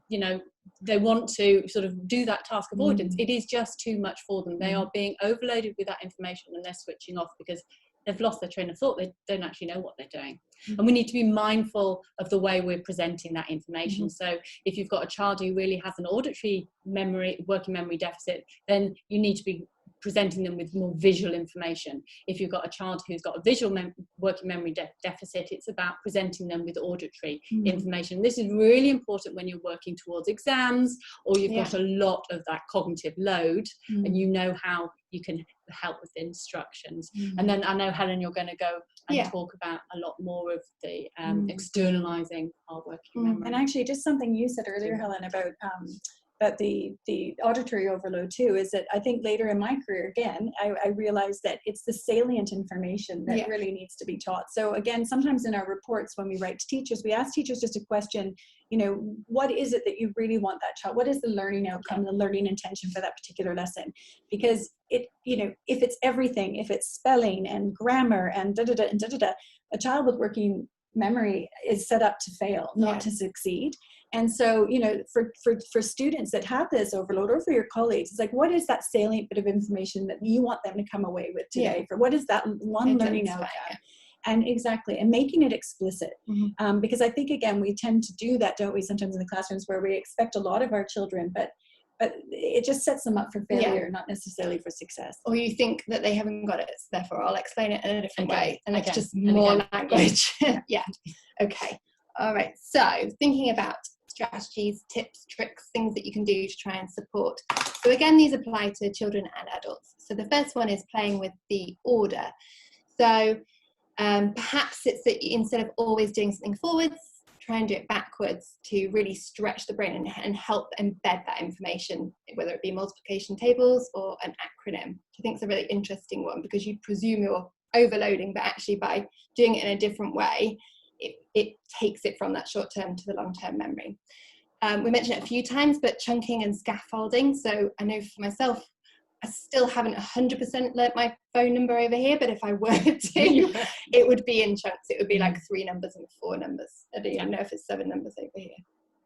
[SPEAKER 2] you know, they want to sort of do that task avoidance. It is just too much for them. They are being overloaded with that information and they're switching off because they've lost their train of thought. They don't actually know what they're doing. And we need to be mindful of the way we're presenting that information. So if you've got a child who really has an auditory memory, working memory deficit, then you need to be presenting them with more visual information. If you've got a child who's got a visual working memory deficit, it's about presenting them with auditory information. This is really important when you're working towards exams or you've got a lot of that cognitive load and you know how you can help with the instructions. And then I know, Helen, you're going to go and talk about a lot more of the externalizing our working memory.
[SPEAKER 1] And actually, just something you said earlier, Helen, about the auditory overload too, is that I think later in my career, again, I realized that it's the salient information that really needs to be taught. So again, sometimes in our reports when we write to teachers, we ask teachers just a question, you know, what is it that you really want that child? What is the learning outcome, the learning intention for that particular lesson? Because it, you know, if it's everything, if it's spelling and grammar and da-da-da and da-da-da, a child with working memory is set up to fail, not to succeed. And so, you know, for students that have this overload, or for your colleagues, it's like, what is that salient bit of information that you want them to come away with today? For what is that one learning outcome? And exactly, and making it explicit. Because I think, again, we tend to do that, don't we, sometimes in the classrooms, where we expect a lot of our children, but it just sets them up for failure, not necessarily for success.
[SPEAKER 3] Or you think that they haven't got it, so therefore I'll explain it in a different way, and it's just more language. Okay. All right. So thinking about strategies, tips, tricks, things that you can do to try and support. So again, these apply to children and adults. So the first one is playing with the order. So perhaps it's that instead of always doing something forwards, try and do it backwards to really stretch the brain and help embed that information, whether it be multiplication tables or an acronym. I think it's a really interesting one, because you presume you're overloading, but actually by doing it in a different way, it takes it from that short term to the long term memory. We mentioned it a few times, but chunking and scaffolding. So I know for myself, I still haven't 100% learnt my phone number over here, but if I were to, it would be in chunks. It would be like 3 numbers and 4 numbers. I don't even know if it's 7 numbers over here.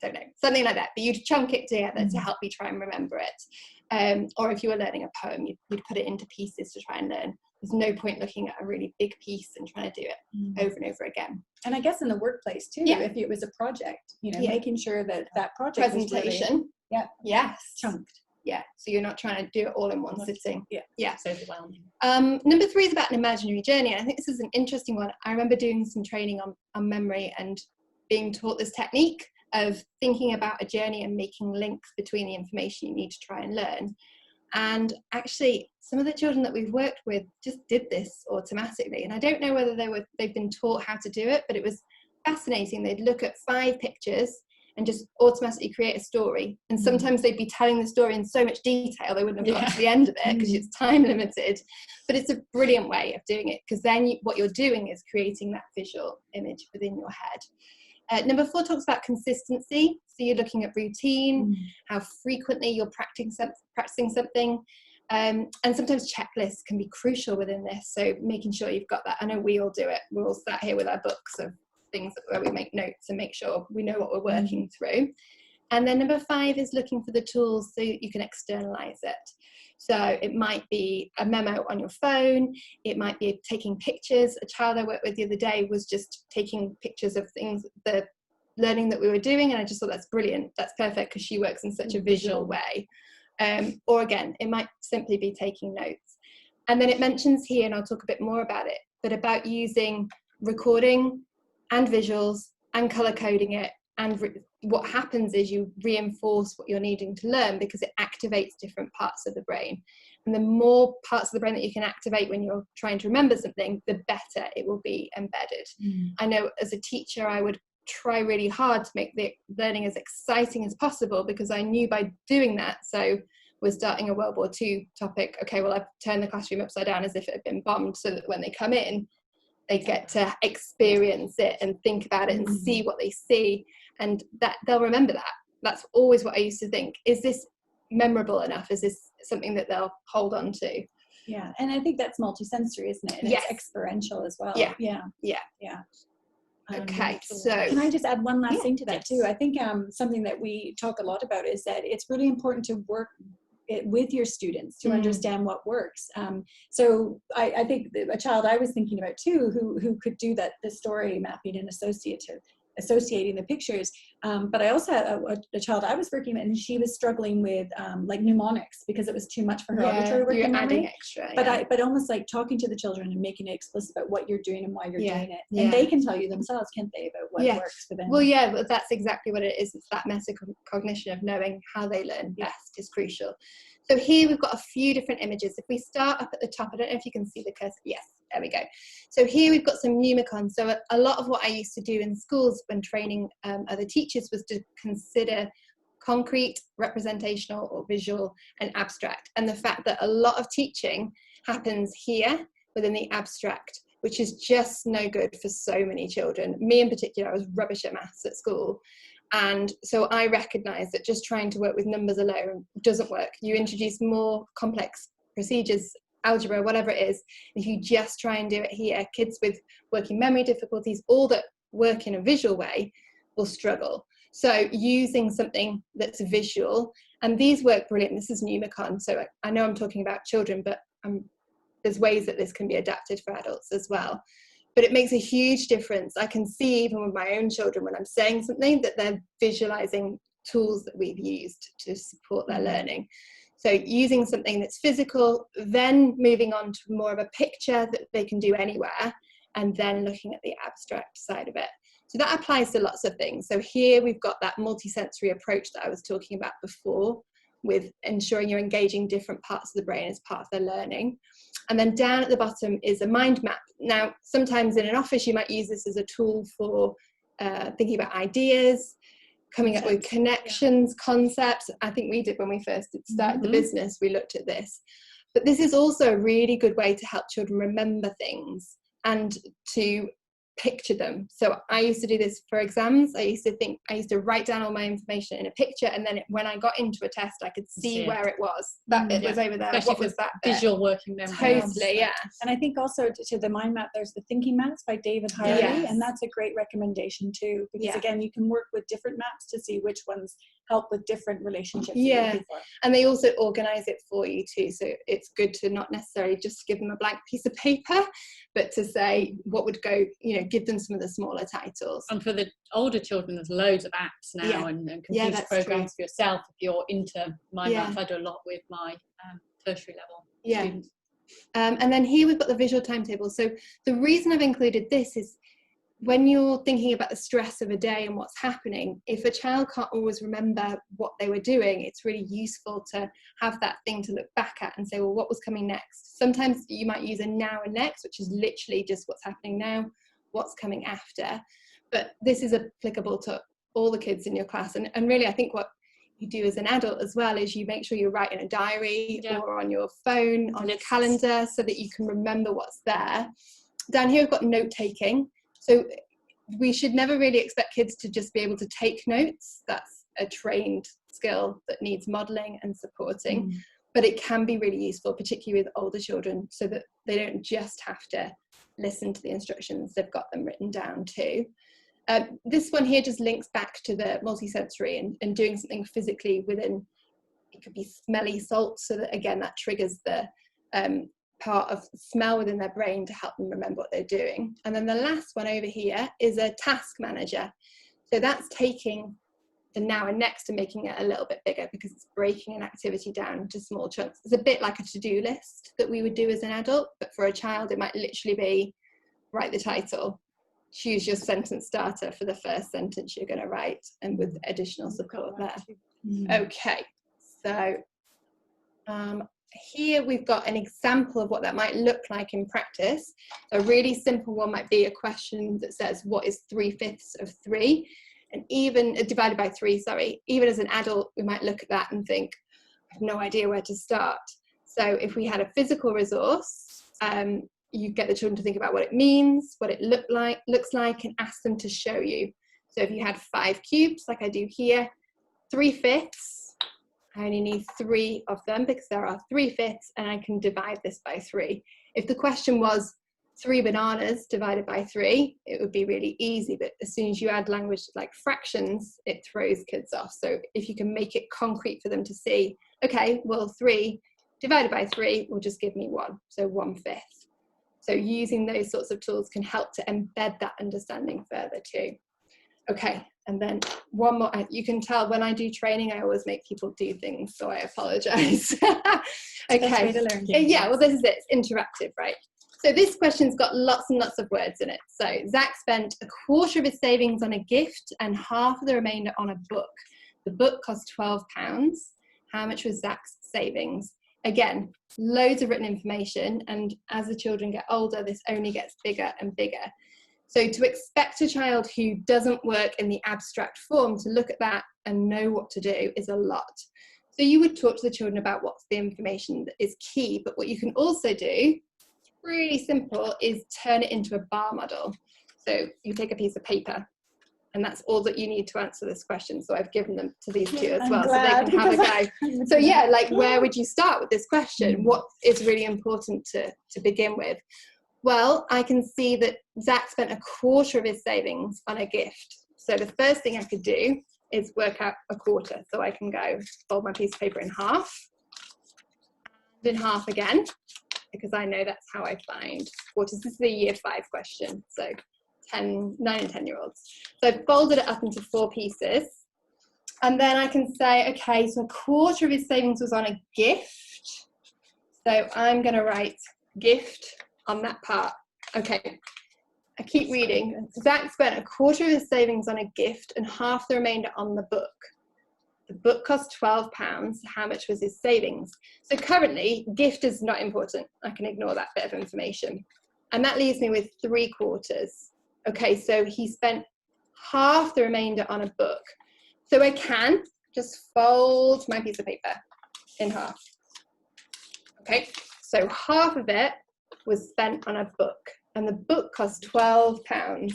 [SPEAKER 3] Don't know, something like that. But you'd chunk it together to help you try and remember it. Or if you were learning a poem, you'd put it into pieces to try and learn. There's no point looking at a really big piece and trying to do it over and over again.
[SPEAKER 1] And I guess in the workplace too, if it was a project, you know, making sure that that project
[SPEAKER 3] presentation,
[SPEAKER 1] really, chunked.
[SPEAKER 3] So you're not trying to do it all in one sitting.
[SPEAKER 2] So overwhelming.
[SPEAKER 3] Number 3 is about an imaginary journey. And I think this is an interesting one. I remember doing some training on memory and being taught this technique of thinking about a journey and making links between the information you need to try and learn. And actually, some of the children that we've worked with just did this automatically. And I don't know whether they've been taught how to do it, but it was fascinating. They'd look at 5 pictures and just automatically create a story. And sometimes they'd be telling the story in so much detail they wouldn't have got to the end of it, because it's time limited. But it's a brilliant way of doing it, because then what you're doing is creating that visual image within your head. Number 4 talks about consistency. So you're looking at routine, how frequently you're practicing something. And sometimes checklists can be crucial within this. So making sure you've got that. I know we all do it. We're all sat here with our books of things where we make notes and make sure we know what we're working through. And then number 5 is looking for the tools so you can externalize it. So it might be a memo on your phone, it might be taking pictures. A child I worked with the other day was just taking pictures of things, the learning that we were doing, and I just thought that's brilliant, that's perfect, because she works in such a visual way. Or again, it might simply be taking notes. And then it mentions here, and I'll talk a bit more about it, but about using recording and visuals and color coding it. And what happens is you reinforce what you're needing to learn, because it activates different parts of the brain. And the more parts of the brain that you can activate when you're trying to remember something, the better it will be embedded. I know as a teacher, I would try really hard to make the learning as exciting as possible, because I knew by doing that, so we're starting a World War II topic, okay, well, I've turned the classroom upside down as if it had been bombed, so that when they come in, they get to experience it and think about it and see what they see, and that they'll remember that. That's always what I used to think. Is this memorable enough? Is this something that they'll hold on to?
[SPEAKER 1] Yeah, and I think that's multisensory, isn't it? And it's experiential as well.
[SPEAKER 3] Okay, so
[SPEAKER 1] can I just add one last thing to that too? I think something that we talk a lot about is that it's really important to work with your students to understand what works. So I think a child I was thinking about too, who could do that, the story mapping and associating the pictures. But I also had a child I was working with, and she was struggling with like mnemonics, because it was too much for her auditory work.
[SPEAKER 3] You're adding extra.
[SPEAKER 1] But almost like talking to the children and making it explicit about what you're doing and why you're doing it. And they can tell you themselves, can't they, about what works for them.
[SPEAKER 3] Well, but that's exactly what it is. It's that metacognition of knowing how they learn best is crucial. So here we've got a few different images. If we start up at the top, I don't know if you can see the cursor. Yes, there we go. So here we've got some mnemicons. So a lot of what I used to do in schools when training other teachers was to consider concrete, representational or visual, and abstract. And the fact that a lot of teaching happens here within the abstract, which is just no good for so many children. Me in particular, I was rubbish at maths at school. And so I recognised that just trying to work with numbers alone doesn't work. You introduce more complex procedures, algebra, whatever it is. If you just try and do it here, kids with working memory difficulties, all that work in a visual way, will struggle. So using something that's visual, and these work brilliant. This is Numicon. So I know I'm talking about children, but there's ways that this can be adapted for adults as well. But it makes a huge difference. I can see even with my own children when I'm saying something that they're visualizing tools that we've used to support their learning. So using something that's physical, then moving on to more of a picture that they can do anywhere, and then looking at the abstract side of it. So that applies to lots of things. So here we've got that multisensory approach that I was talking about before, with ensuring you're engaging different parts of the brain as part of their learning. And then down at the bottom is a mind map. Now, sometimes in an office, you might use this as a tool for thinking about ideas, coming up with connections, concepts. I think we did when we first started the business, we looked at this. But this is also a really good way to help children remember things and to picture them. So I used to do this for exams. I used to write down all my information in a picture, and then when I got into a test, I could see where it was. That it was over there.
[SPEAKER 2] Especially
[SPEAKER 3] what was that
[SPEAKER 2] visual working memory.
[SPEAKER 3] Totally, yeah.
[SPEAKER 1] And I think also to the mind map, there's the thinking maps by David Harvey, and that's a great recommendation too, because again, you can work with different maps to see which ones help with different relationships.
[SPEAKER 3] And they also organize it for you too, so it's good to not necessarily just give them a blank piece of paper, but to say what would go, give them some of the smaller titles.
[SPEAKER 2] And for the older children, there's loads of apps now and computer programs for yourself if you're into mind maps. I do a lot with my tertiary level students.
[SPEAKER 3] And then here we've got the visual timetable. So the reason I've included this is when you're thinking about the stress of a day and what's happening, if a child can't always remember what they were doing, it's really useful to have that thing to look back at and say, well, what was coming next? Sometimes you might use a now and next, which is literally just what's happening now, what's coming after. But this is applicable to all the kids in your class. And really, I think what you do as an adult as well is you make sure you write in a diary or on your phone, on your calendar, so that you can remember what's there. Down here, we've got note taking. So we should never really expect kids to just be able to take notes. That's a trained skill that needs modelling and supporting. But it can be really useful, particularly with older children, so that they don't just have to listen to the instructions, they've got them written down too. This one here just links back to the multisensory and doing something physically within, it could be smelly salt, so that again, that triggers the part of smell within their brain to help them remember what they're doing. And then the last one over here is a task manager. So that's taking the now and next and making it a little bit bigger, because it's breaking an activity down into small chunks. It's a bit like a to-do list that we would do as an adult, but for a child, it might literally be write the title, choose your sentence starter for the first sentence you're going to write, and with additional support there. Okay, so here we've got an example of what that might look like in practice. A really simple one might be a question that says, what is 3/5 of 3? And even divided by 3, sorry. Even as an adult, we might look at that and think, I have no idea where to start. So if we had a physical resource, you get the children to think about what it means, what it looks like, and ask them to show you. So if you had 5 cubes, like I do here, 3/5, I only need 3 of them because there are 3/5, and I can divide this by 3. If the question was 3 bananas divided by 3, it would be really easy, but as soon as you add language like fractions, it throws kids off. So if you can make it concrete for them to see, okay, well, 3 divided by 3 will just give me 1, so 1/5. So using those sorts of tools can help to embed that understanding further too. Okay, and then one more. You can tell when I do training, I always make people do things, so I apologize. Okay.
[SPEAKER 1] Way to learn.
[SPEAKER 3] Yeah, well, this is it. It's interactive, right? So this question's got lots and lots of words in it. So Zach spent a quarter of his savings on a gift and half of the remainder on a book. The book cost £12. How much was Zach's savings? Again, loads of written information, and as the children get older, this only gets bigger and bigger. So to expect a child who doesn't work in the abstract form to look at that and know what to do is a lot. So you would talk to the children about what's the information that is key, but what you can also do, really simple, is turn it into a bar model. So you take a piece of paper And that's all that you need to answer this question. So I've given them to these two as
[SPEAKER 1] I'm
[SPEAKER 3] well, so
[SPEAKER 1] glad,
[SPEAKER 3] they can have a go. So yeah, like, where would you start with this question? What is really important to begin with? Well, I can see that Zach spent a quarter of his savings on a gift. So the first thing I could do is work out a quarter. So I can go fold my piece of paper in half, and in half again, because I know that's how I find quarters. This is a year 5 question. So 9 and 10-year-olds. So I've folded it up into 4 pieces. And then I can say, okay, so a quarter of his savings was on a gift. So I'm going to write gift on that part. Okay, I keep reading. Zach spent a quarter of his savings on a gift and half the remainder on the book. The book cost £12. How much was his savings? So currently, gift is not important. I can ignore that bit of information. And that leaves me with 3 quarters. Okay, so he spent half the remainder on a book. So I can just fold my piece of paper in half. Okay, so half of it was spent on a book, and the book cost £12.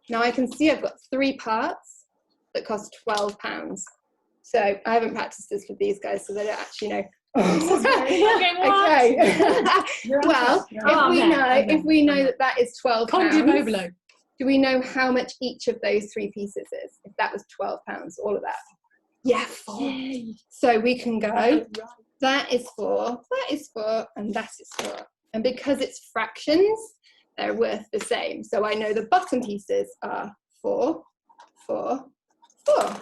[SPEAKER 3] Now I can see I've got 3 parts that cost £12. So I haven't practiced this with these guys, so they don't actually know. Okay. Well, if we know that that is £12, do we know how much each of those 3 pieces is? If that was £12, all of that. Yeah, 4. Yay. So we can go, that is 4, that is 4, and that is 4. And because it's fractions, they're worth the same. So I know the bottom pieces are 4, 4, 4.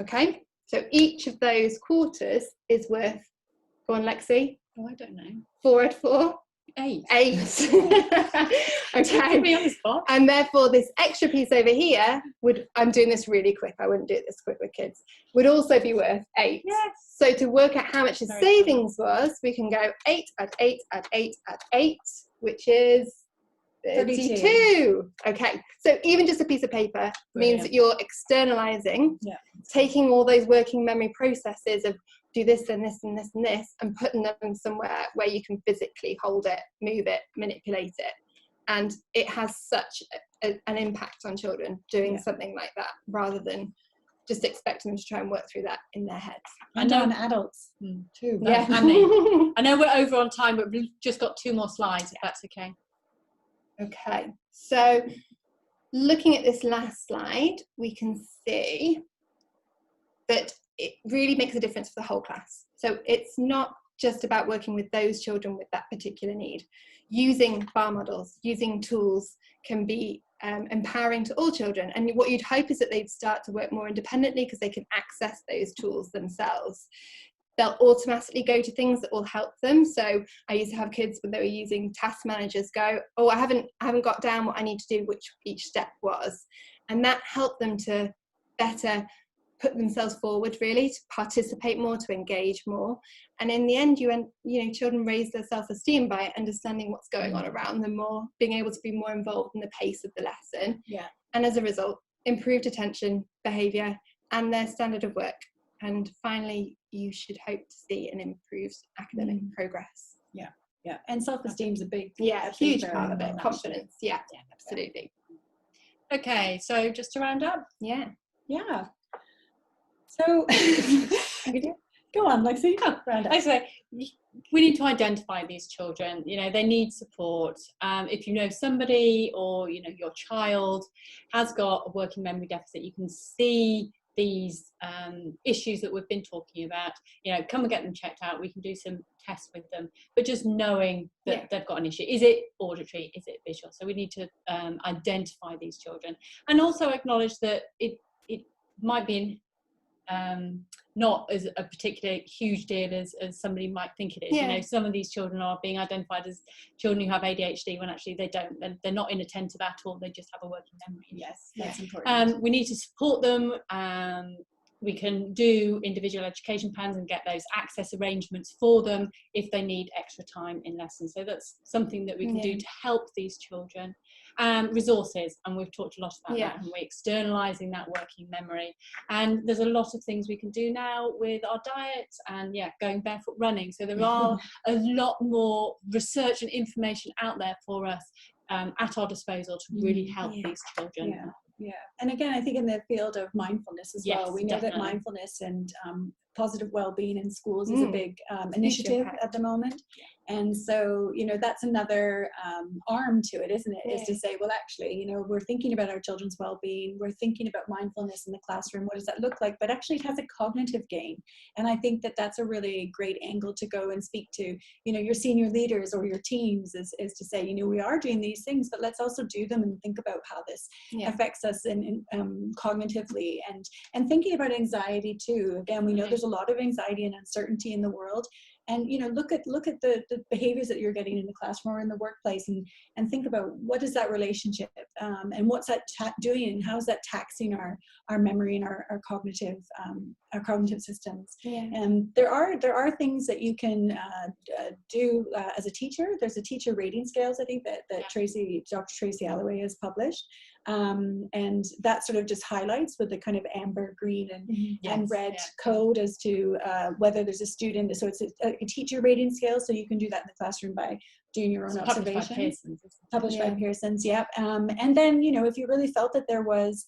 [SPEAKER 3] Okay? So each of those quarters is worth, go on, Lexi.
[SPEAKER 2] Oh, I don't know.
[SPEAKER 3] 4 and 4?
[SPEAKER 2] 8.
[SPEAKER 3] 8. Okay.
[SPEAKER 2] Put me on the spot.
[SPEAKER 3] And therefore this extra piece over here I'm doing this really quick, I wouldn't do it this quick with kids, would also be worth 8.
[SPEAKER 2] Yes.
[SPEAKER 3] So to work out how much his savings was, we can go 8 add 8 add 8 add 8, which is 32. Okay, so even just a piece of paper means that you're externalizing, taking all those working memory processes of do this and this and this and this, and putting them somewhere where you can physically hold it, move it, manipulate it. And it has such an impact on children doing something like that, rather than just expecting them to try and work through that in their heads.
[SPEAKER 1] And on adults too.
[SPEAKER 3] Yeah.
[SPEAKER 2] I know we're over on time, but we've just got 2 more slides, if that's okay.
[SPEAKER 3] Okay, so looking at this last slide, we can see that it really makes a difference for the whole class. So it's not just about working with those children with that particular need. Using bar models, using tools can be empowering to all children. And what you'd hope is that they'd start to work more independently because they can access those tools themselves. They'll automatically go to things that will help them. So I used to have kids when they were using task managers go, oh, I haven't got down what I need to do, which each step was. And that helped them to better put themselves forward, really, to participate more, to engage more. And in the end, children raise their self-esteem by understanding what's going on around them more, being able to be more involved in the pace of the lesson. Yeah. And as a result, improved attention, behaviour, and their standard of work. And finally, you should hope to see an improved academic progress.
[SPEAKER 1] Yeah, yeah. And self-esteem is a
[SPEAKER 3] huge part of it. Confidence. Yeah, absolutely.
[SPEAKER 2] Okay, so just to round up.
[SPEAKER 3] Yeah.
[SPEAKER 1] So, go on, Lexi. Round up.
[SPEAKER 2] I say we need to identify these children. They need support. If you know somebody, or your child has got a working memory deficit, you can see these issues that we've been talking about, come and get them checked out. We can do some tests with them, but just knowing that they've got an issue. Is it auditory? Is it visual? So we need to identify these children, and also acknowledge that it might be not as a particular huge deal as somebody might think it is. Some of these children are being identified as children who have ADHD when actually they don't. They're not inattentive at all. They just have a working memory.
[SPEAKER 1] Yes, that's important.
[SPEAKER 2] We need to support them. We can do individual education plans and get those access arrangements for them if they need extra time in lessons. So that's something that we can do to help these children. Resources, and we've talked a lot about that, and we're externalizing that working memory. And there's a lot of things we can do now with our diets and going barefoot running. So there are a lot more research and information out there for us at our disposal to really help these children.
[SPEAKER 1] Yeah, and again, I think in the field of mindfulness as well,
[SPEAKER 2] Yes,
[SPEAKER 1] we know that
[SPEAKER 2] definitely.
[SPEAKER 1] mindfulness and positive well-being in schools is a big initiative
[SPEAKER 3] impact.
[SPEAKER 1] at the moment. And so, you know, that's another arm to it, isn't it? Is to say, well, actually, you know, we're thinking about our children's well-being, we're thinking about mindfulness in the classroom, what does that look like? But actually it has a cognitive gain. And I think that that's a really great angle to go and speak to, you know, your senior leaders or your teams, is to say, you know, we are doing these things, but let's also do them and think about how this affects us in cognitively, and thinking about anxiety too. Again, we know there's a lot of anxiety and uncertainty in the world, and you know, look at the behaviors that you're getting in the classroom or in the workplace, and think about what is that relationship, and what's that doing, and how's that taxing our memory and our cognitive systems. And there are things that you can do as a teacher. There's a teacher rating scales, I think, that Dr. Tracy Alloway has published. And that sort of just highlights with the kind of amber, green, and red code as to whether there's a student. So it's a teacher rating scale, so you can do that in the classroom by doing your own observations. Published by Pearson's, and then, you know, if you really felt that there was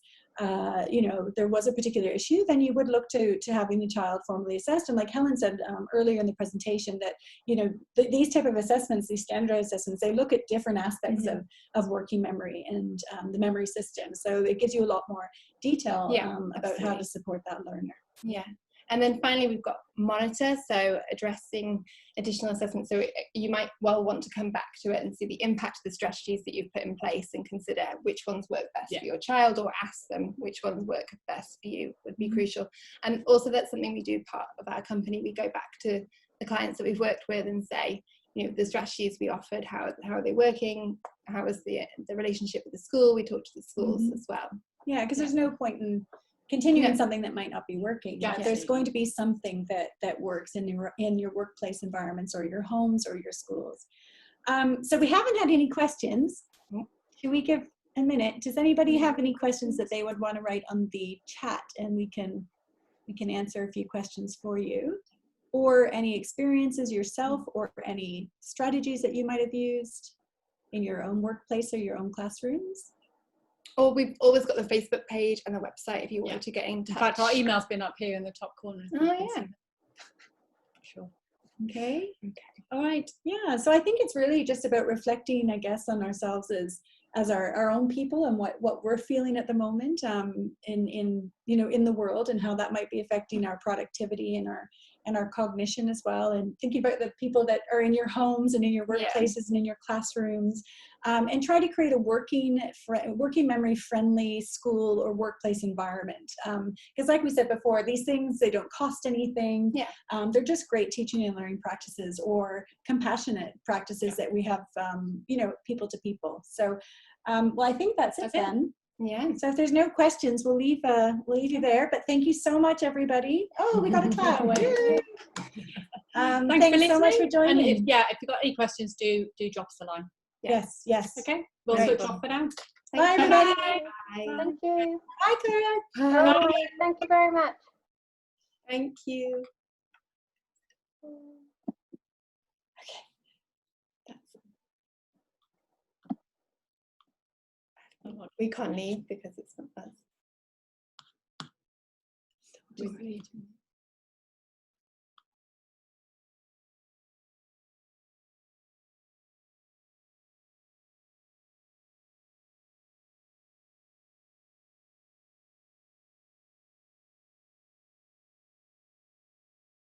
[SPEAKER 1] you know, there was a particular issue, then you would look to having the child formally assessed. And like Helen said earlier in the presentation, that, you know, these type of assessments, these standardized assessments, they look at different aspects of working memory and the memory system. So it gives you a lot more detail about how to support that learner.
[SPEAKER 3] And then finally, we've got monitor, so addressing additional assessments. So you might well want to come back to it and see the impact of the strategies that you've put in place, and consider which ones work best for your child, or ask them which ones work best for you would be crucial. And also, that's something we do part of our company. We go back to the clients that we've worked with and say, you know, the strategies we offered, how are they working? How is the relationship with the school? We talk to the schools as well.
[SPEAKER 1] Yeah, because there's no point in continuing something that might not be working. There's going to be something that works in your workplace environments, or your homes, or your schools. So we haven't had any questions. Should we give a minute? Does anybody have any questions that they would want to write on the chat, and we can answer a few questions for you, or any experiences yourself, or any strategies that you might have used in your own workplace or your own classrooms?
[SPEAKER 3] Or we've always got the Facebook page and the website if you want to get in touch.
[SPEAKER 2] In fact, our email's been up here in the top corner.
[SPEAKER 1] Sure. Okay. All right. Yeah. So I think it's really just about reflecting, I guess, on ourselves as our own people, and what we're feeling at the moment in the world, and how that might be affecting our productivity and our cognition as well, and thinking about the people that are in your homes and in your workplaces and in your classrooms, and try to create a working memory friendly school or workplace environment, because like we said before, these things, they don't cost anything. They're just great teaching and learning practices, or compassionate practices that we have, people to people. So well, I think that's it then. So if there's no questions, we'll leave you there. But thank you so much, everybody. Oh, we got a clap. Thanks so much for joining.
[SPEAKER 2] And if you've got any questions, do drop us a line.
[SPEAKER 1] Yes.
[SPEAKER 2] Okay. We'll switch off for now.
[SPEAKER 1] Bye, everybody.
[SPEAKER 3] Bye.
[SPEAKER 4] Thank you.
[SPEAKER 1] Bye, Claire.
[SPEAKER 4] Bye. Thank you very much.
[SPEAKER 3] Thank you. We can't leave because it's not us.